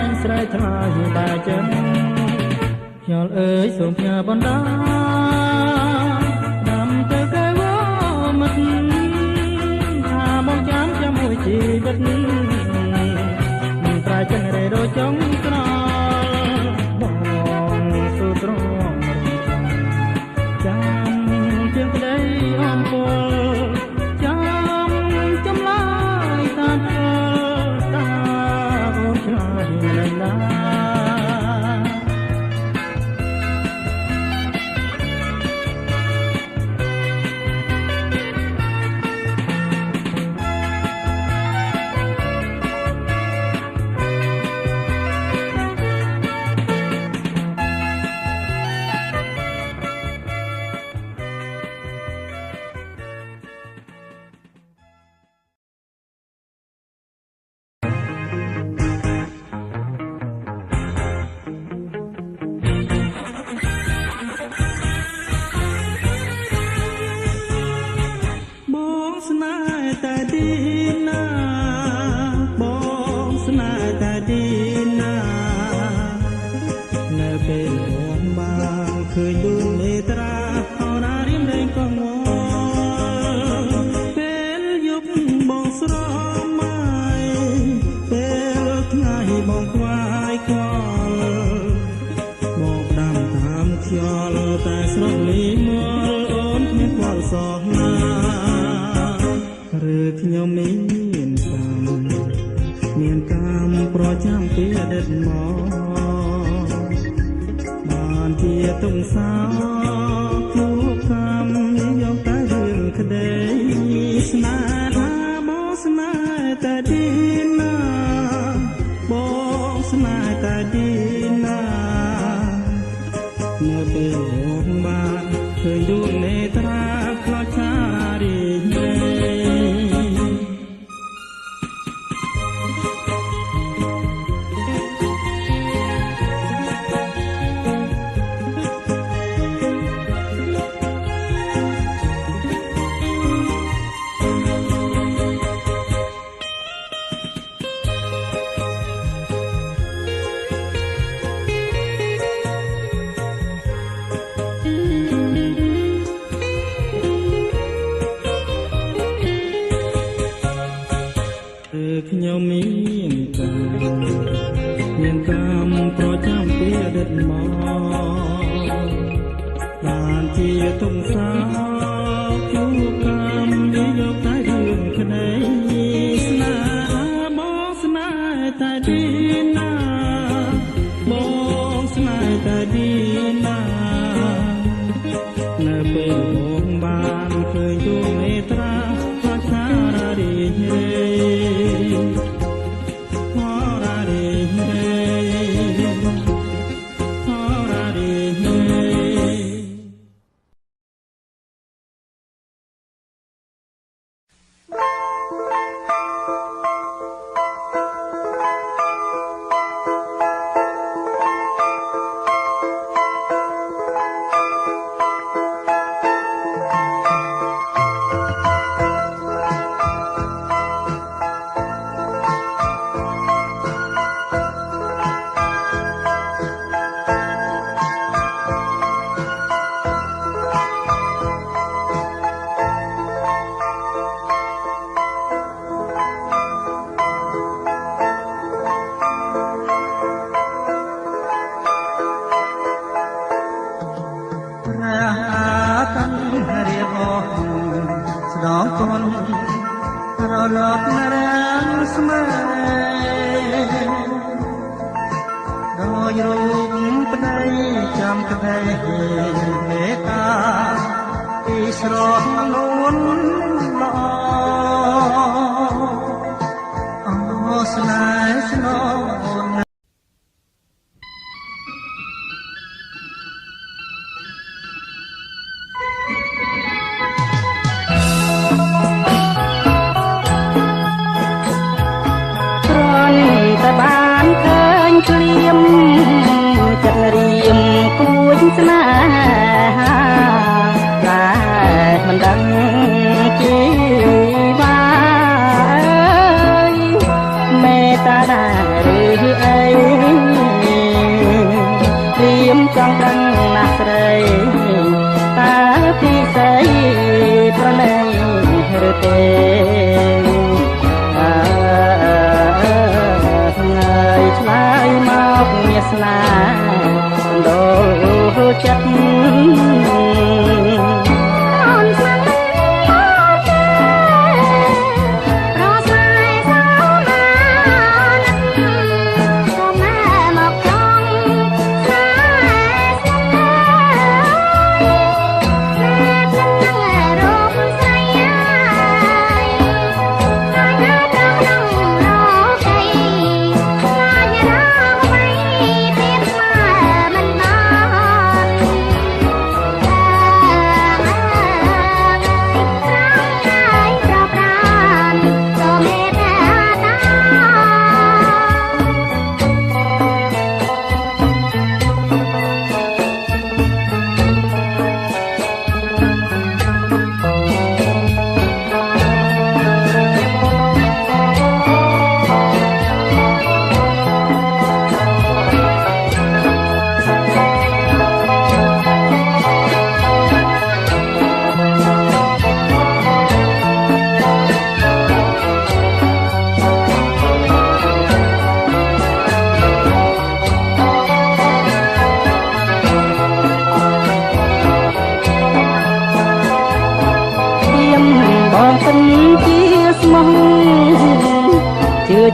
ងស្រីថ្លៃបែចិនខ្យល់អើយសូមផ្ញើបណ្ដាតាមទៅកែវមិត្តថាបងចាំមួយជីវិតមិនប្រែចិនរេដូចចុងក្របងស៊ូទ្រាំចាំជាងក្តីអំពើចាំចំឡាយតាមផ្លូវតាអូនឆ្លើយមិនណាខ្ញុំមានកម្មប្រចាំពីអតីតមកបានជាទុំសោជួបកម្មយកតែរឿងក្តីស្នេហាបងស្នេហ៍តែទីណាបងស្នេហ៍តែទីណានៅពេលរងបានឃើញដួងនេត្រាខ្លោចឆារីញ៉េ មានកម្មប្រចាំពីអតីតមកបានជាទុំសាជួកម្មនេះយកតែរឿងក្តីស្នេហ៍បងស្នេហ៍តែទីណាបងស្នេហ៍តែទីណានៅពេលបងបានឃើញទូមេត្រាផ្លាស់សារារីហេ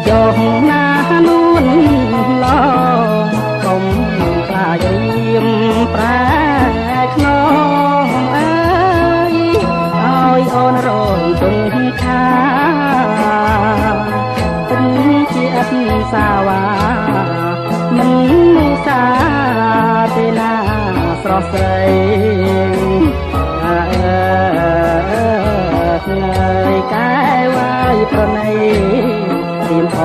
ចុះណានួនឡងកុំខ្លាចរៀមប្រែខ្នងអើយឲ្យអូនរងទុំខាទុំជាអត់សាវាមិនសាទេណាស្រស់ស្រីថ្ងៃកែវាយប្រណីទៀមអ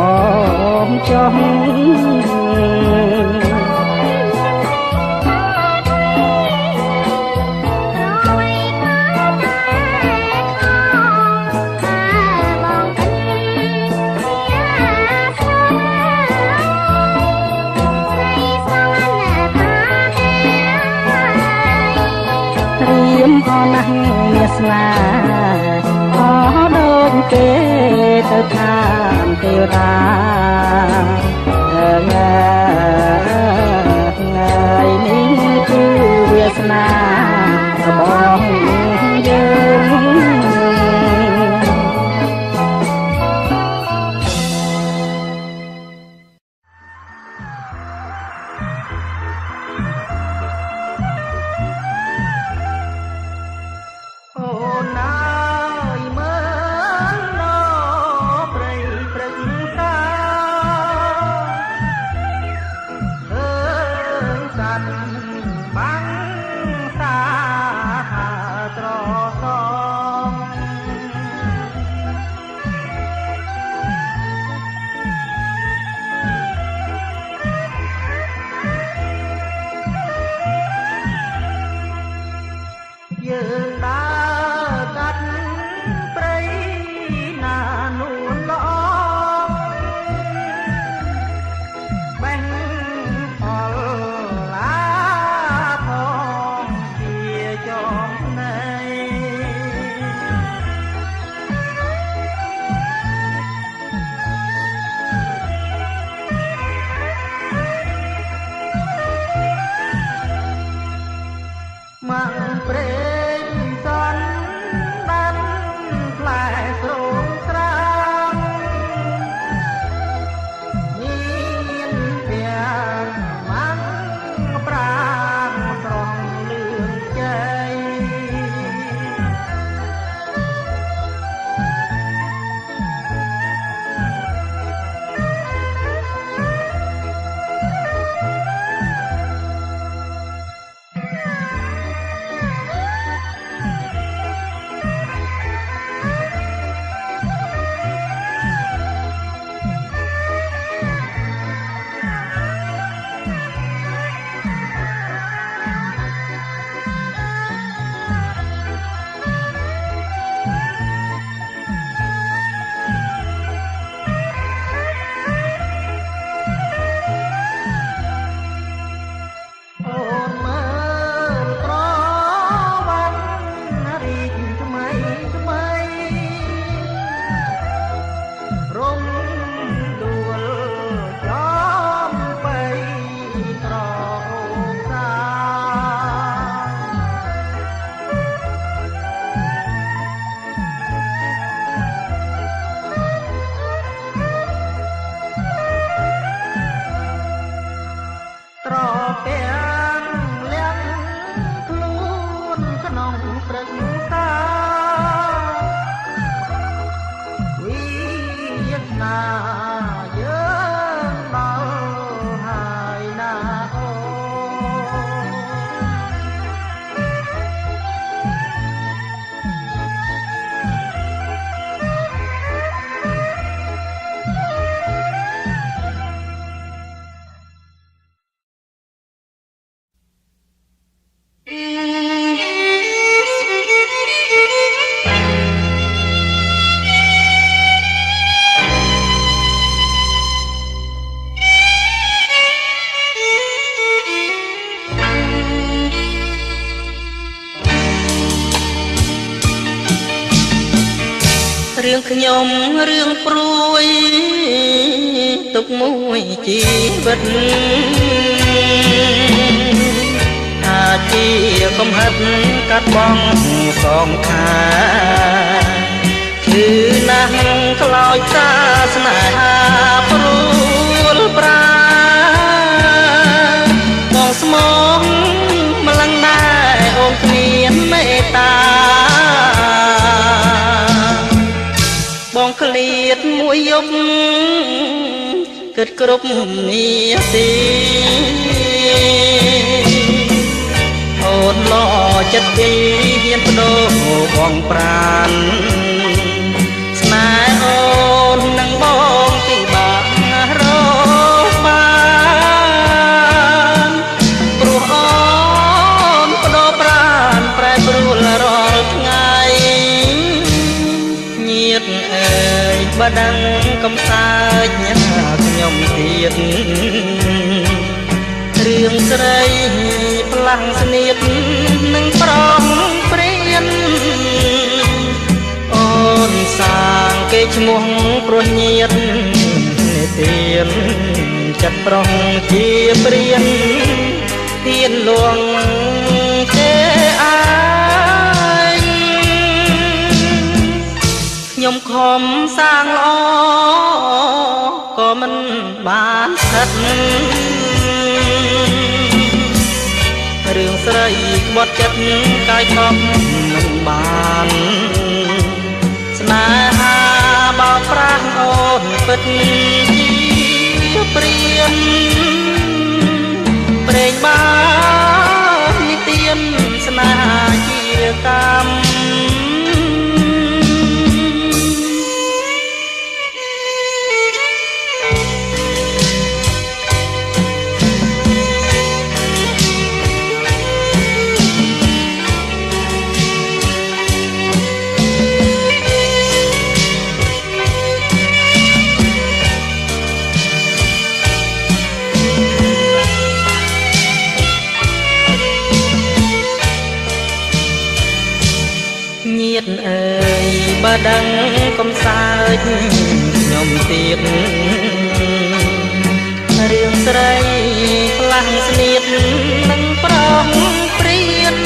មចុះអណាស់មាសស្នាអដូចគេទៅតាមទេវតា រឿងខ្ញុំរឿងព្រួយទុកមួយជីវិតអាចជាកំហិតកាត់បងសងខាគឺណាស់ខ្លោចសាស្នេហាព្រួលប្រាបងស្មងម្លឹងដែរអូនគ្មានមេត្តាបងឃ្លាតមួយយប់គិតគ្រប់នាទីអូនឡចិត្តពីហ៊ានបដូរបងប្រានស្នេហ៍អូននឹងបងពិបាករកបានព្រោះអូនបដូរប្រានប្រែប្រួលរាល់ថ្ងៃញាតិអើយបើដឹងកំសើចញ៉ាខ្ញុំទៀតរឿងស្រីផ្លាំងស្នៀតនឹងប្រងព្រៀនអូនសាងគេឈ្មោះព្រោះញាតនិទានចិត្តប្រុងជាព្រៀនទៀនលួងគេអាយខ្ញុំខំសាងល្អក៏មិនបានស្ថិតរឿងស្រីក្បត់ចិត្តកាយខំមិនបានស្នេហាបោកប្រាស់អូនពិតជាព្រៀនព្រេងបាននិទានស្នេហាជាកម្មញាតិអើយបើដឹងកំសើចខ្ញុំទៀតរឿងស្រីផ្លាំងស្នៀតនឹងប្រងព្រៀន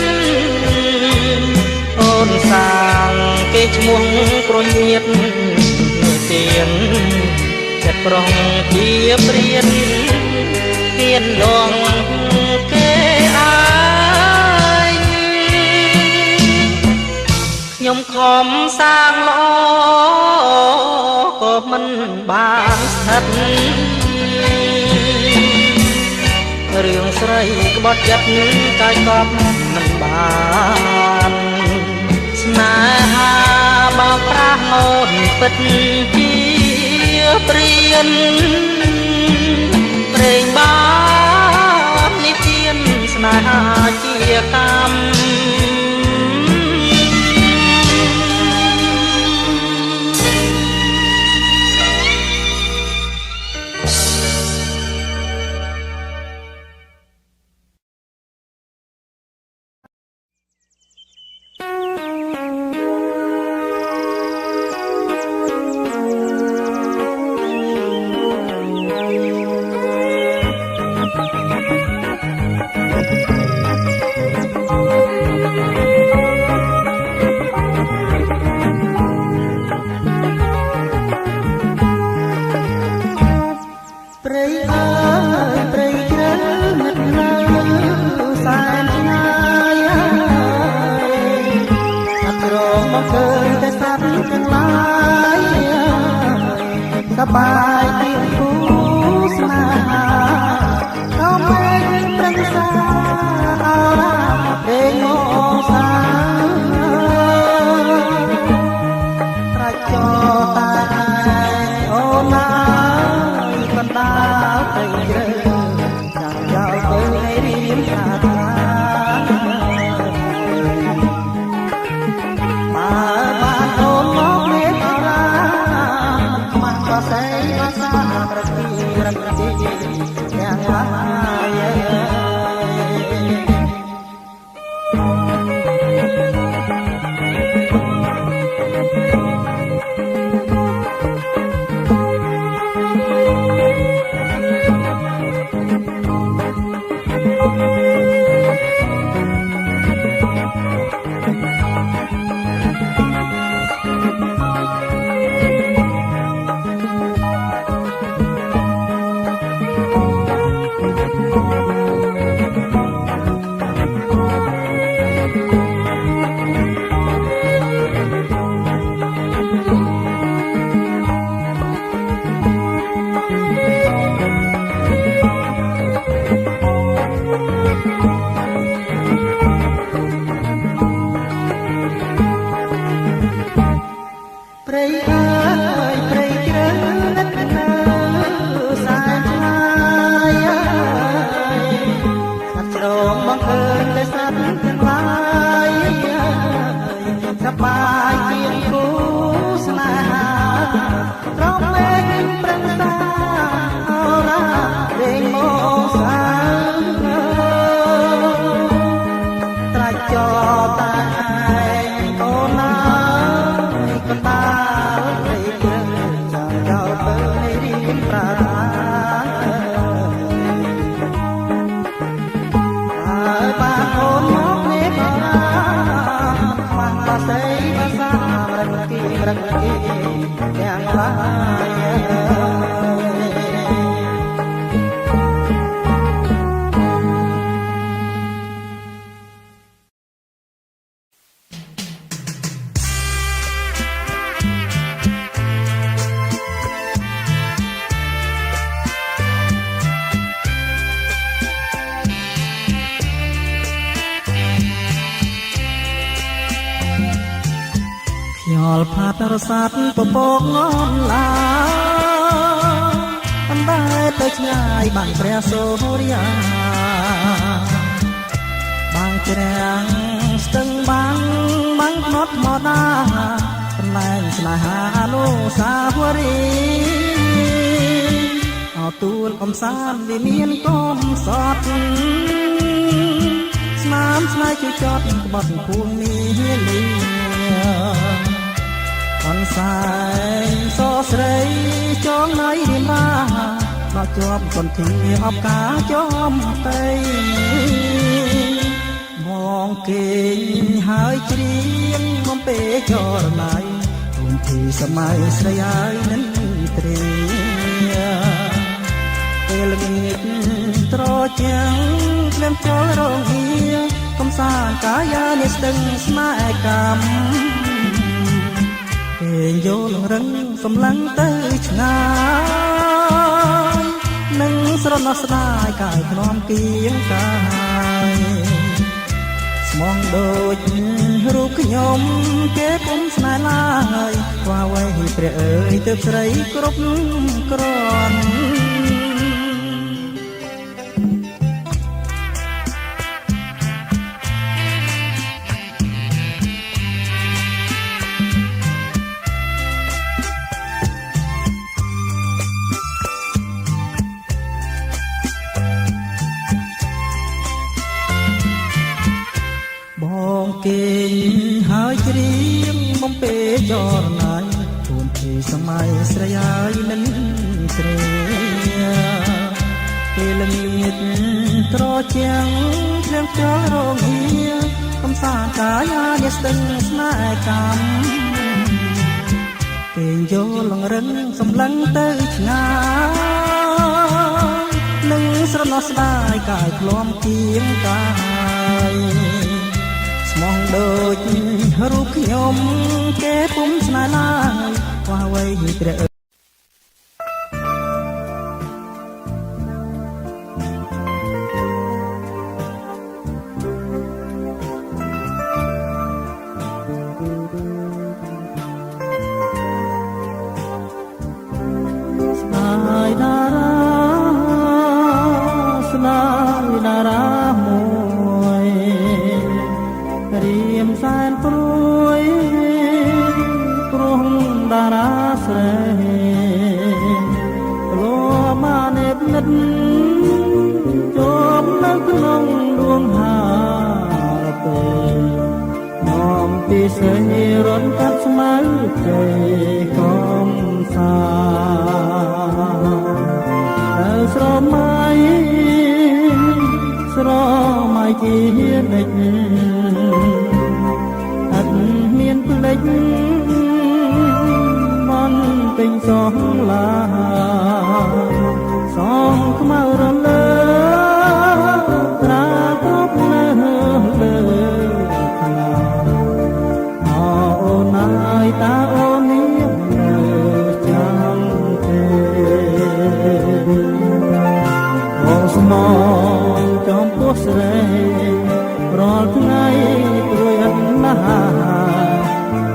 អូនសាងគេឈ្មោះព្រោះញាតិទៀនចិត្តប្រុងជាព្រៀនទៀនដងគេអាយខ្ញុំខំសាងល្អក៏មិនបានស្ថិតរឿងស្រីក្បត់ចិត្តកាយកប់មិនបានស្នេហាបោកប្រាស់អូនពិតជាព្រៀនព្រេងបាននិទានស្នេហាជាកម្មសបាយទីគូស្នេហាក៏មិនប្រឹងសាអរ៉ាពេញមកសាប្រាច់ចោតាអូនណាបណ្ដាទៅជ្រៅចាំយកទៅឲ្យរៀនប្រាថ្នាបានអូនមកមេត្តា Hãy subscribe cho kênh Ghiền Mì Gõ để không bỏ lỡ ដឹងគេទាំងឡាយ ខ្យល់ផាត់រសាត់ពពកងំឡាអណ្ដែតទៅឆ្ងាយបាំងព្រះសូរិយាបាំងច្រាំងស្ទឹងបាំងភ្នត់មកដាកន្លែងស្នេហាអនុសាវរីយ៍អោទួលកំសាន្តវិមានគុំសតស្នាមស្នេហ៍ជួយចត់ក្បត់ពួងនេះលីអនសាយសស្រីចងណៃរៀមរាដល់ជាប់គន្ធាអបការចំតីមកគេងហើយច្រៀងបំពេចរណៃគុំធីសម័យស្រីហើយនឹងត្រីពេលល្ងាចត្រជាំងក្លៀមចូលរងហៀកំសាន្តកាយានេះស្ទឹងស្នេហ៍កម្មគេយល់រឹងសំឡឹងទៅឆ្ងាយនឹងស្រណោះស្ដាយកាយធ្នមគៀងកាយស្មងដូចរូបខ្ញុំគេពុំស្នេហ៍ឡើយខ្វះអ្វីព្រះអើយទើបស្រីគ្រប់គ្រាន់គេហើយច្រៀងបំពេចរណៃជួនពីសម័យស្រីហើយនឹងត្រីពេលល្ងាចត្រជាំងភ្លៀងចូលរងហៀកំសាន្តកាយានេះស្ទឹងស្នេហ៍កម្មគេយល់លងរឹងសំឡឹងទៅឆ្ងាយនឹងស្រណោះស្ដាយកាយធ្លំគៀងកាយស្មងដូចរូបខ្ញុំគេពុំស្នេហ៍ឡើយខ្វះអ្វីព្រះអើយស្នេហ៍តារាស្នេហ៍តារាមួយរៀមសែនព្រួយព្រោះតារាស្រីព្រោះបាននេបនិតជាប់នៅក្នុងដួងហាពេលនាំពីសេះរត់កាត់ស្មៅជ័យកំសានៅស្រមៃជានិច្ចអត់មានផ្លេចមិនពេញសងឡាសងខ្មៅរលើត្រាគ្រប់នៅលើខ្លាអូនហើយតាអូននេះនៅចាំទេអូស្មោចំពោះស្រីរាល់ថ្ងៃព្រួយអត់ណា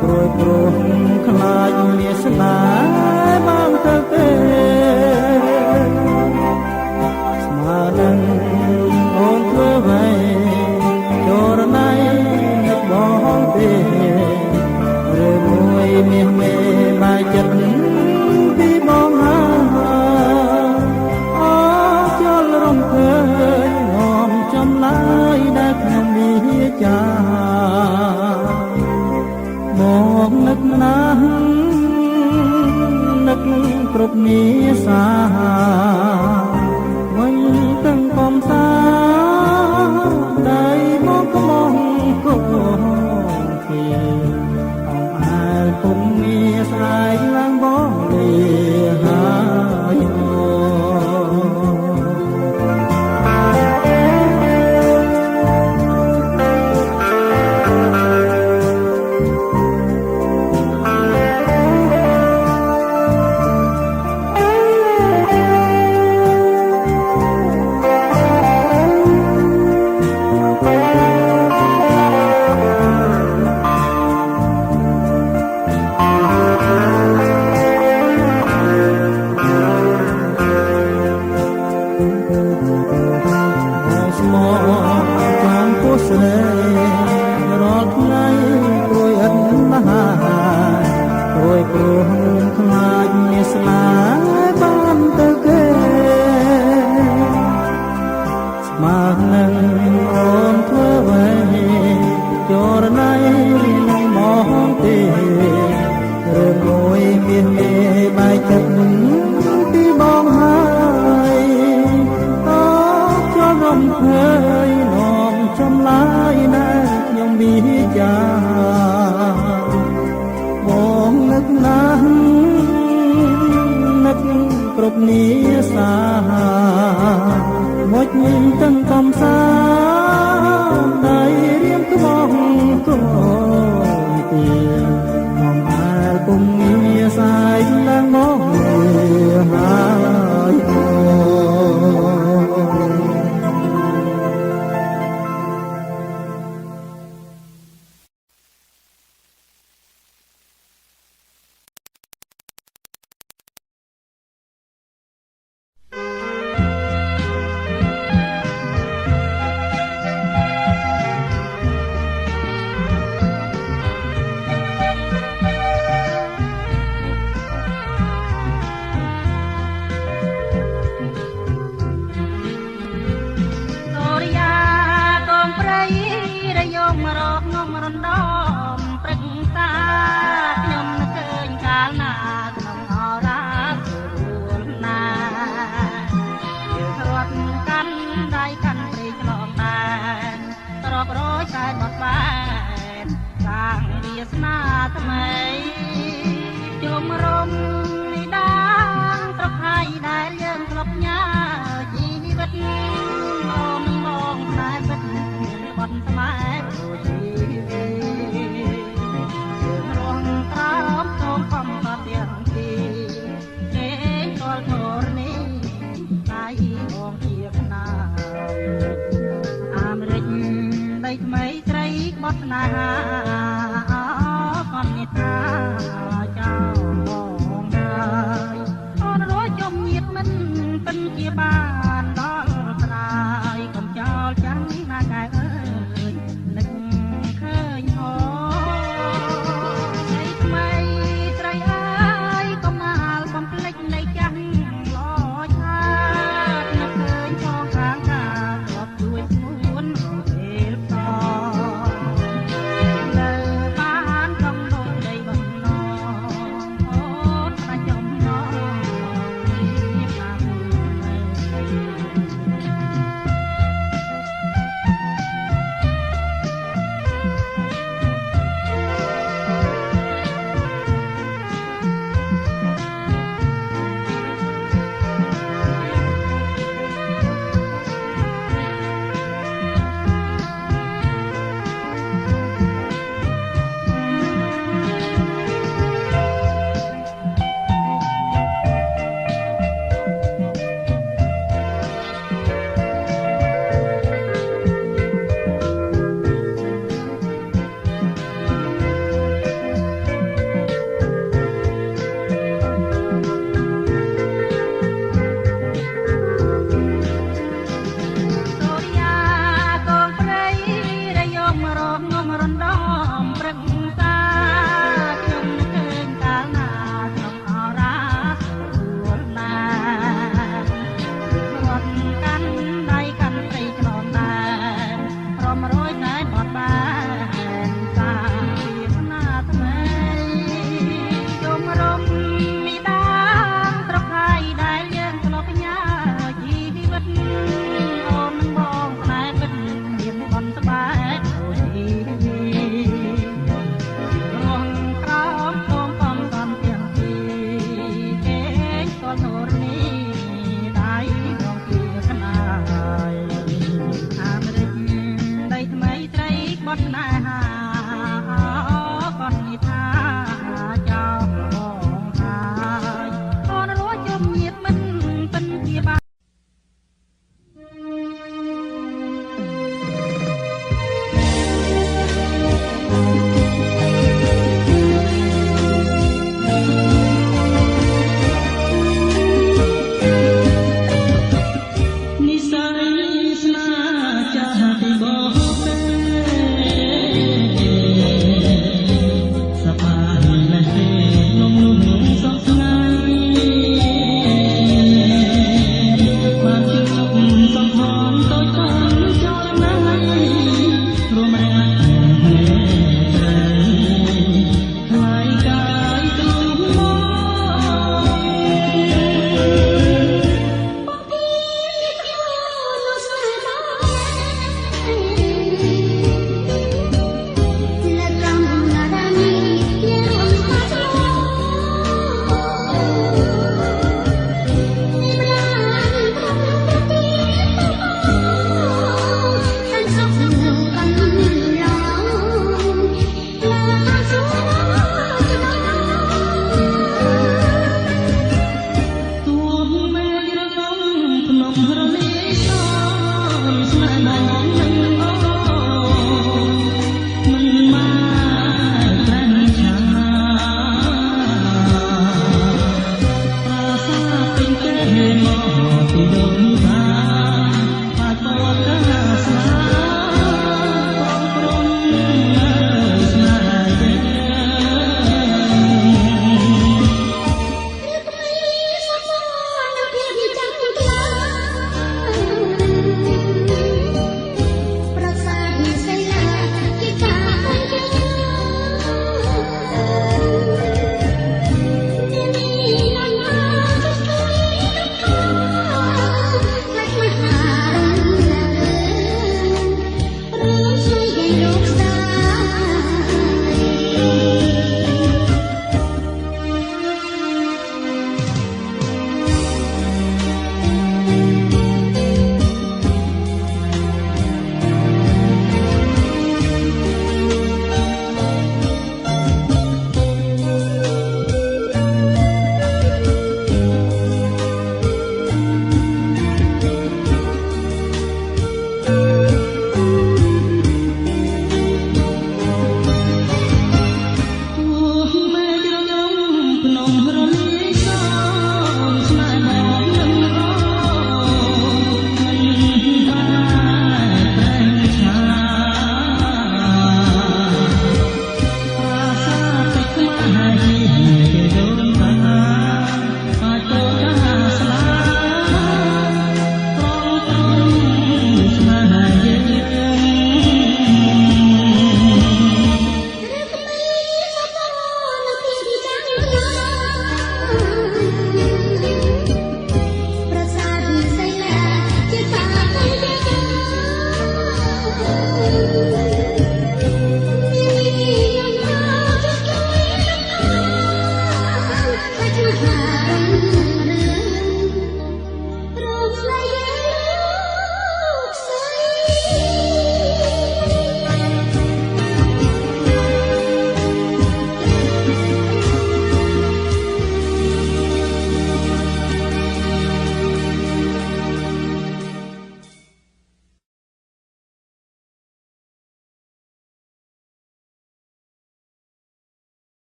ព្រួយព្រោះខ្លាចមានស្នេហ៍បានទៅទេស្មើនឹងអូនធ្វើໄວចរណៃនឹកបងទេឬមួយមាសមេបាយចិត្តពីបងហើយអចលរំភើយងំចំឡាយដែលខ្ញុំវាចាមកនឹកណាស់នឹកគ្រប់នីសាវិញទាំងកំសាដៃមកកំងគោជាអងអាលពុំមាន ស្មោចាំពុស្នេរាល់ថ្ងៃព្រួយឥតណាព្រួយព្រោះខ្លាចមានស្លាបានទៅគេស្មើនឹងអូនធ្វើអ្វីចរណៃនឹងមកទេរឿងមួយមានមេបែកចិត្តពីបងហើយអោចូលរំភើយនាំចំឡាយណែខ្ញុំវិចាបងនឹកណាស់នឹកគ្រប់នីសាមកញឹមទាំងកំសាដៃរៀមក្បោះគោទីមកអាលគុំងារសាយឡើងមកហើយ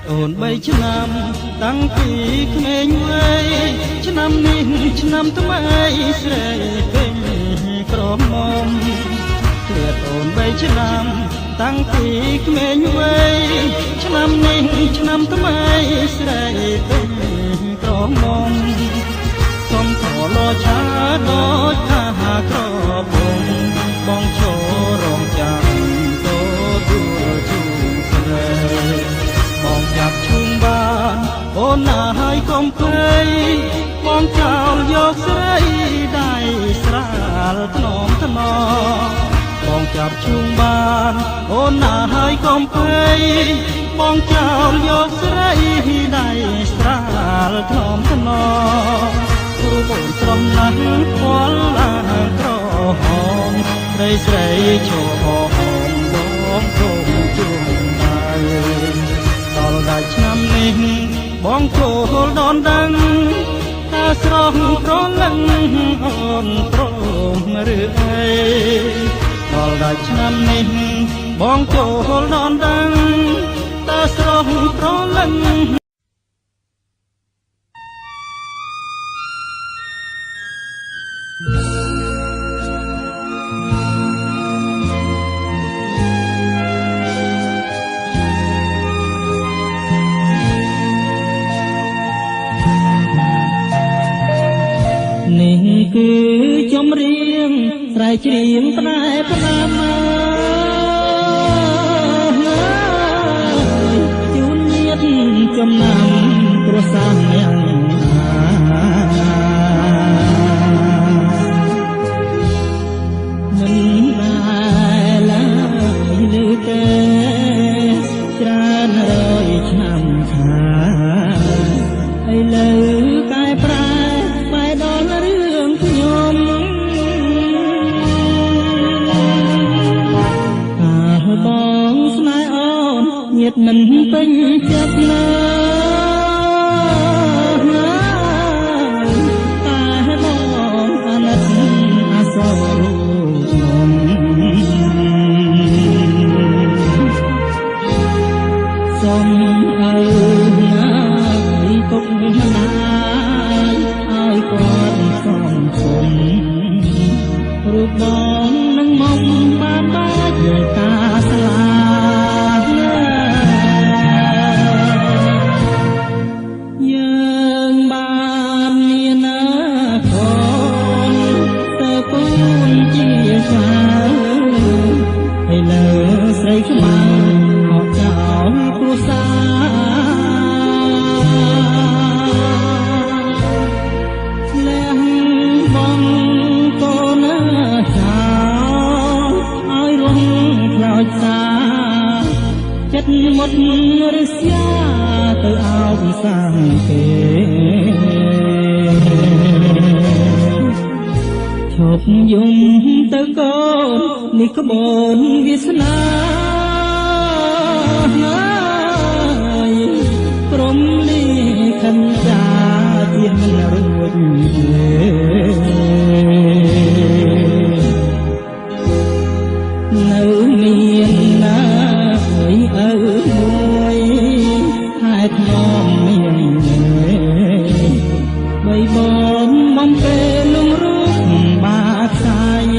អូន3ឆ្នាំតាំងពីក្មេងវ័យឆ្នាំនេះឆ្នាំថ្មីស្រីពេញក្រមុំឃ្លាតអូន3ឆ្នាំតាំងពីក្មេងវ័យឆ្នាំនេះឆ្នាំថ្មីស្រីពេញក្រមុំសុំខលឆាដូចថាក្របងបងចូលរងចាំទទួលជួបស្រីបងចាប់ឈឹងបានអូនណាហើយកុំភ្លេចបងចោលយកស្រីដៃស្រាលថ្នមថ្នមបងចាប់ឈឹងបានអូនណាហើយកុំភ្លេចបងចោលយកស្រីដៃស្រាលថ្នមថ្នមរូបអូនស្រស់ណាស់ខ្វល់អាក្រហមស្រីស្រីឈរហមបងព្រមជួងដៃដល់ដាច់ឆ្នាំនេះបងចូលដនដឹងថាស្រស់ប្រលឹងអូនព្រមឬអីដល់ដាច់ឆ្នាំនេះបងចូលដនដឹងថាស្រស់ប្រលឹងនេះគឺចម្រៀងស្រែកច្រៀងផ្នែកផ្នែកមកជូនញាតិចំណាំគ្រួសារយ៉ាងមិនដែលឡើយលើទេច្រើនរយឆ្នាំខាឥឡូវកែប្រែបែរដល់រឿងខ្ញុំកាលបងស្នេហ៍អូនញាតិមិនពេញចិត្តណាតែបងអាណិតអាសរខ្ញុំសូមអើណាយទុកណាឲ្យគាត់សំសុំរូបបងនឹងមកបានបាច់ការស្លាប់យើងបានមានណាកូនទៅពូនជាស្វាឥឡូវស្រីខ្មៅអត់ចោលគ្រួសារលះបងកូនចោលឲ្យរងខ្លោចសាចិត្តមុតរស្យាទៅអោបសាំគេឈប់យំទៅកូននេះក្បូនវាសនាព្រមលីខិនចាជាមិនរួចនៅមានណាឲ្យឪមួយហេតុនាំមានបីបងបំពេលលងរូបបាក់សាយ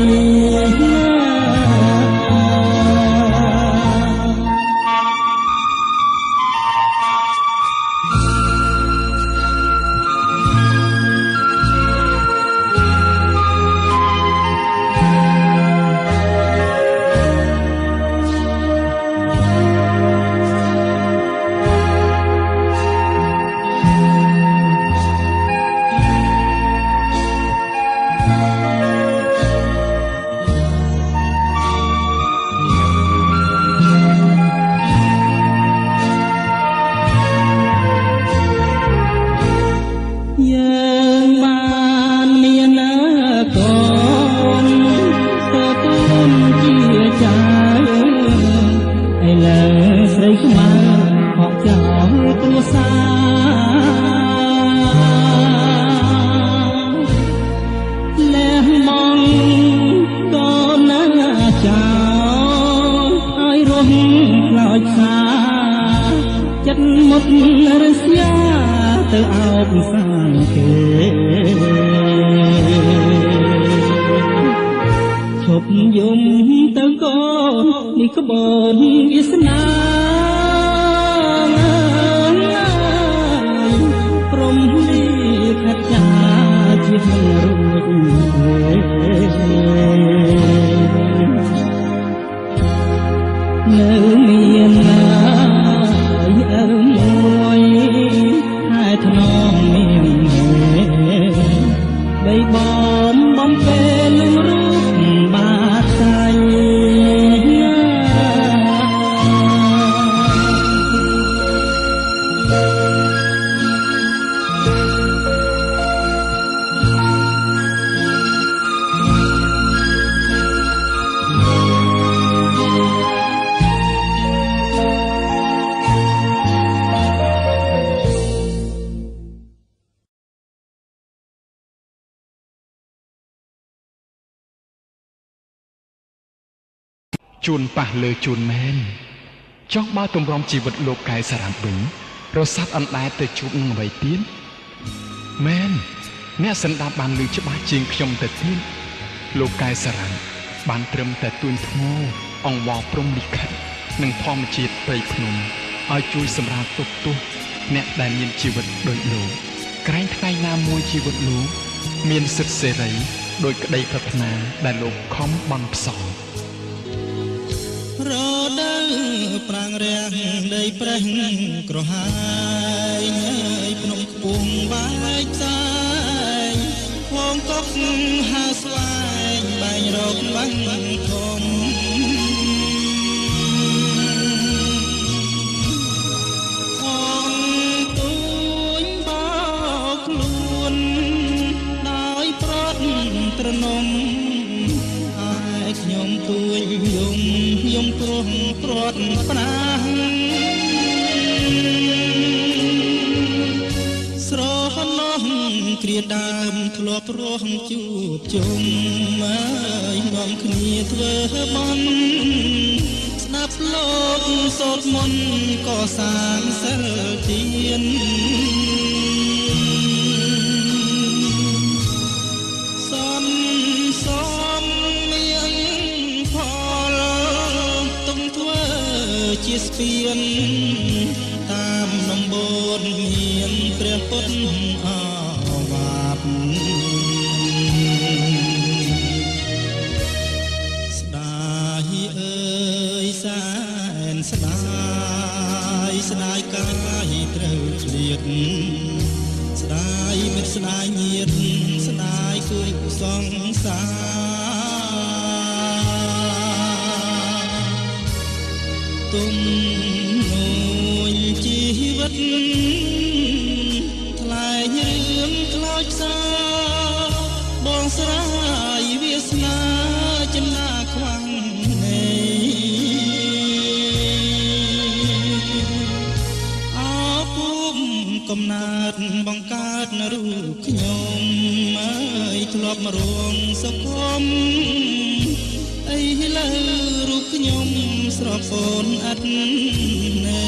ចិត្តមុតរស្យាទៅអោបសាងគេឈប់យំទៅកូននេះក្បូនវាសនាព្រមនេះខាត់ចាជាមិនរួចនៅមានណាយអើមួយហើយថ្នមមានបីបំពេលលឹងរូបបាតស្អីជួនប៉ះលើជួនមែនចង់បើទម្រាំជីវិតលោកកាយសារ៉ាំវិញរសាត់អណ្ដែតទៅជួបនឹងអ្វីទៀតមែនអ្នកសន្តាប់បានឮច្បាស់ជាងខ្ញុំទៅទៀតលោកកាយសារ៉ាំបានត្រឹមតែទួញថ្មអង្វរព្រំលិខិតនិងធម្មជាតិព្រៃភ្នំឲ្យជួយសម្រាលទុក្ខទោសអ្នកដែលមានជីវិតដូចលោកក្រែងថ្ងៃណាមួយជីវិតលោកមានសិទ្ធិសេរីដោយក្តីប្រាថ្នាដែលលោកខំបន់ផ្សល់រដូវប្រាំងរាំងដីប្រេះក្រហាយហើយភ្នំខ្ពស់បែកផ្សាយវងកុកហើស្វែងបែងរកបាំងធំអងទួញបោកខ្លួនដោយប្រត់ត្រនំហើយខ្ញុំទួញយំព្រោះព្រាត់ប្រាំងស្រណោះគ្រាដើមធ្លាប់រស់ជួបជុំហើយនាំគ្នាធ្វើបន់ស្ដាប់លោកសូត្រមន្តក៏សាងសិលទានជាស្ពានតាមដំបូនមានព្រះពុទ្ធអវាទស្ដាយអើយសែនស្ដាយស្ដាយកាយត្រូវឆ្លៀតស្ដាយមិត្តស្ដាយញាតិស្ដាយគួយសង្សារទុំនួយជីវិតថ្លែងរឿងខ្លោចផ្សាបងស្រាយវាសនាចំណាខ្វាំងនៃអពុំកំណើតបង្កើតនៅរូបខ្ញុំអើយធ្លាប់មករងសុខមអីលើរូបខ្ញុំស្រពូនអត់ណែ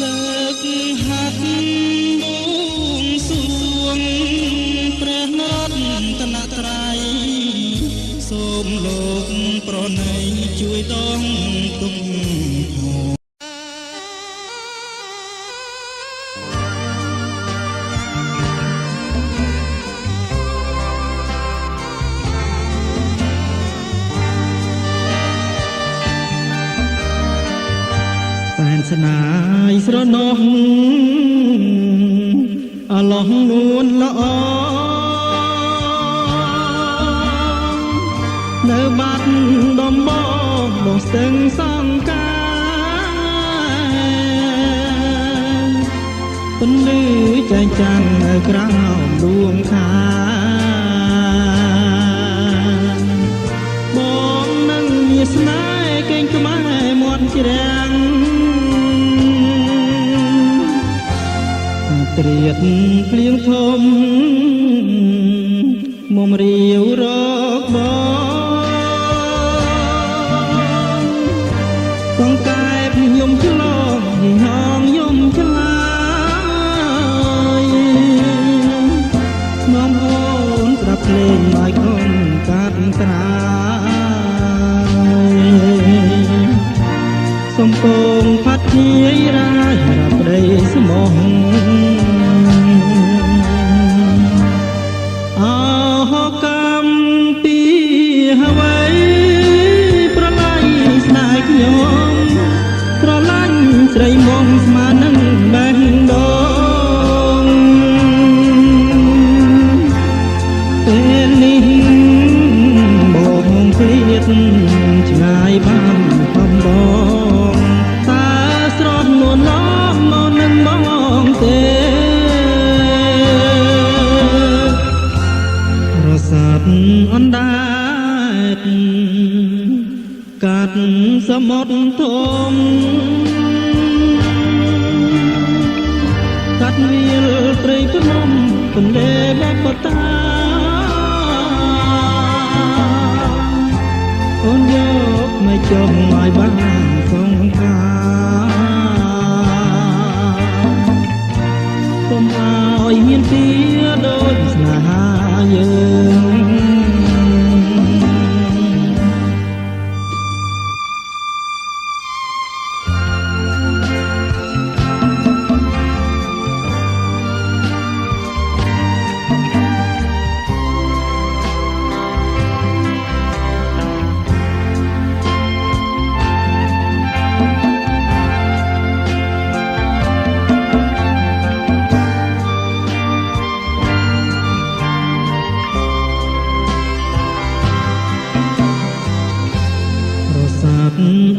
លើកហាត់បួងសួងព្រះនរតនត្រ័យសូមលោកប្រណីជួយដងទុំស្នាយស្រណោះអឡោះនួនល្អនៅបាត់ដំបងនោះស្ទឹងសង្ការពន្លឺចែងចាំងនៅក្រោមដួងខាបងនឹងមានស្នេហ៍កេងក្បែរមាត់ជ្រាំងត្រៀតភ្លៀងធំមុំរាវរកបង សំពងផាត់ធាយរាយរាប់ប្តីស្មោះអោហកម្មពីអ្វីប្រឡាយស្នេហ៍ខ្ញុំស្រឡាញ់ស្រីមកស្មាននឹងបែងដងពេលនេះបងព្រៀតឆ្ងាយបានបំបងតើស្រស់នួនឡងមកនឹងបងទេរសាត់អណ្ដែតកាត់សមុទ្រធំកាត់វាលព្រៃភ្នំទន្លេបបតាអូនយកមកចុះឲ្យបានសង្ការកុំឲ្យមានទីដូចស្នេហាយើង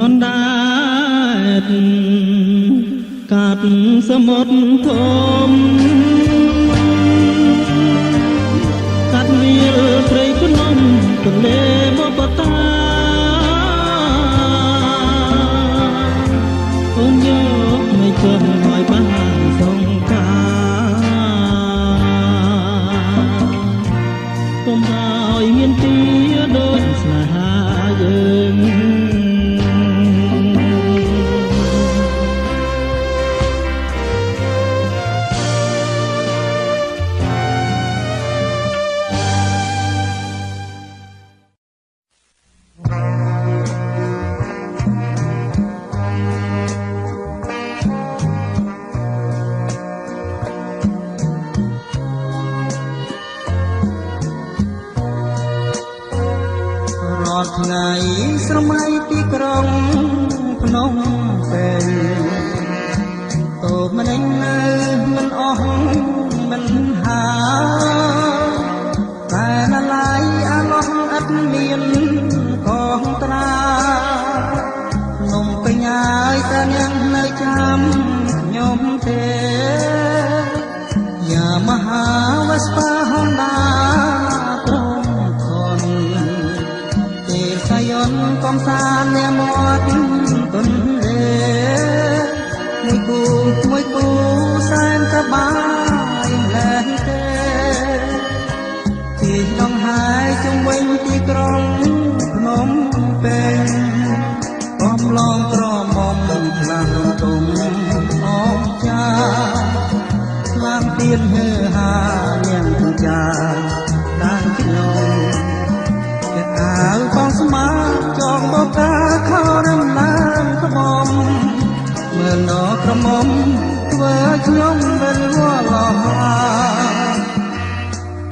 អណ្ដែតកាត់សមុទ្រធំកាត់វាលព្រៃភ្នំទន្លេបបតាអូនយកមកចុះឲ្យបានសង្ការកុំឲ្យមានទីដូចស្នេហាយើងថ្ងៃស្រមៃទីក្រុងភ្នំពេញតូបម្នេញនៅមិនអស់មិនហាតែណឡាយអាឡោះឥតមានកងត្រានំពេញហើយតែនាងនៅចាំខ្ញុំទេយ៉ាមហាវស្បាហុនដាត្រង់កំសាន្តអ្នកមាត់ទន្លេមួយគូសែនសប្បាយលែងទេទីដងហើយជុំវិញទីក្រុងភ្នំពេញកំឡងក្រមុំខ្លាំងទុំអងចាខ្លាំងទៀនហឺហានាងទុំចាដានខ្ញុំអាវបងស្មាចងបបកាខោរំឡានក្បំមើលនក្រមុំធ្វើខ្ញុំវិលវល់ឡោះ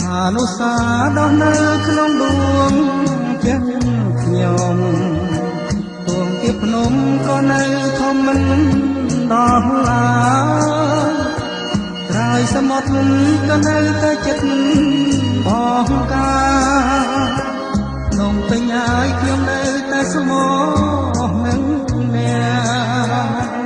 អនុសាដោះនៅក្នុងដួងចិត្តខ្ញុំទួងពីភ្នំក៏នៅធំមិនដល់ឡាក្រោយសមុទ្រក៏នៅតែចិត្តបងកានំពេញហើយខ្ញុំនៅតែស្មោះនឹងអ្នក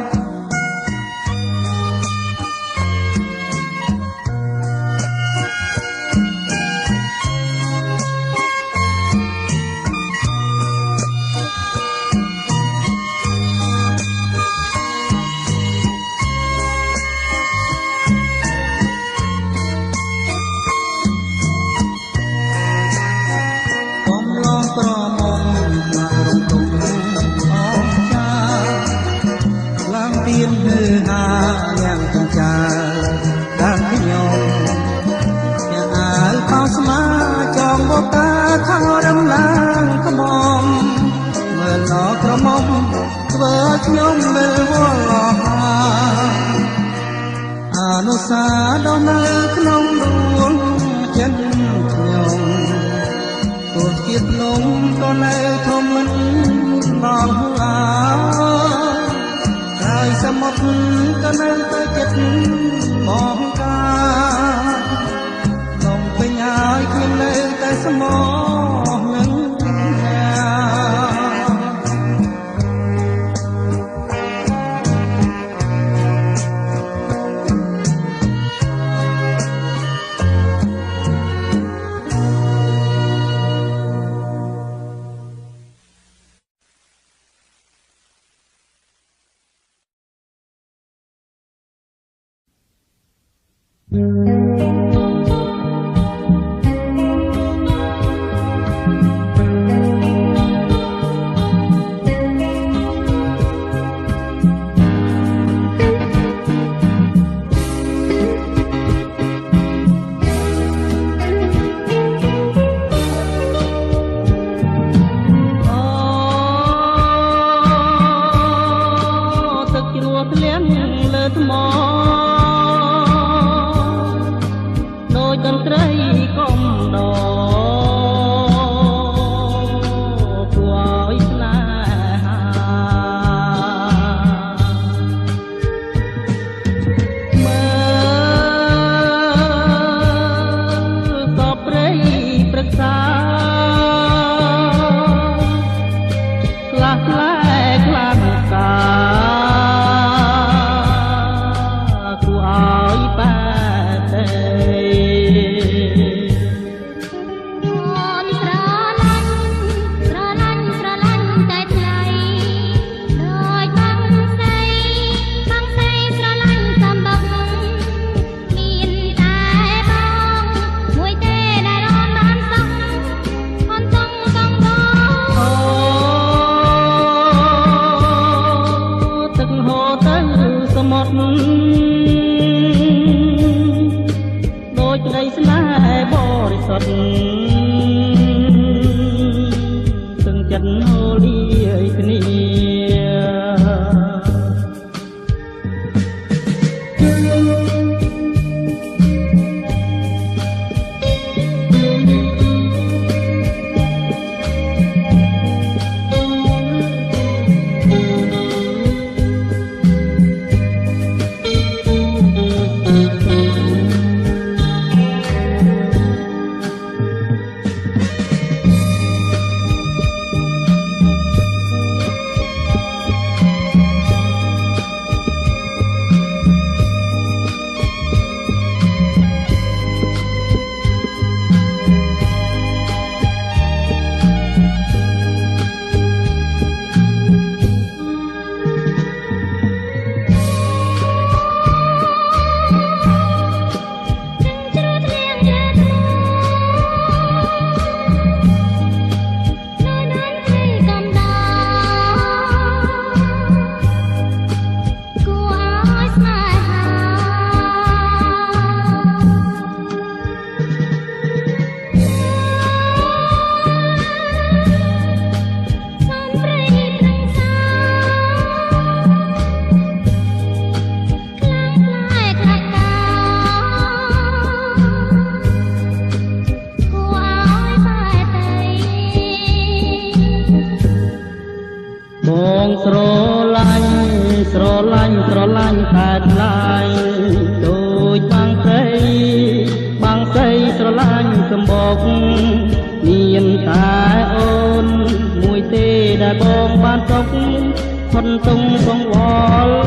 ក្រមុំមករំទុំអ ស់នៅក្នុងដួងចិត្តខ្ញុំទោះជាភ្នំក៏នៅធំមិនបងអាហើយសមុទ្រក៏នៅតែចិត្តបងកានំពេញហើយខ្ញុំនៅតែស្មោះនឹងដូចក្តីស្នេហ៍បរិសុទ្ធទាំងចិត្តហូរលាយគ្នាស្រឡាញ់ស្រឡាញ់ស្រឡាញ់តែថ្លៃដូចបាំងស្រីស្រឡាញ់សម្បុកមានតែអូនមួយទេដែលបងបានទុកខុនទុំកង្វល់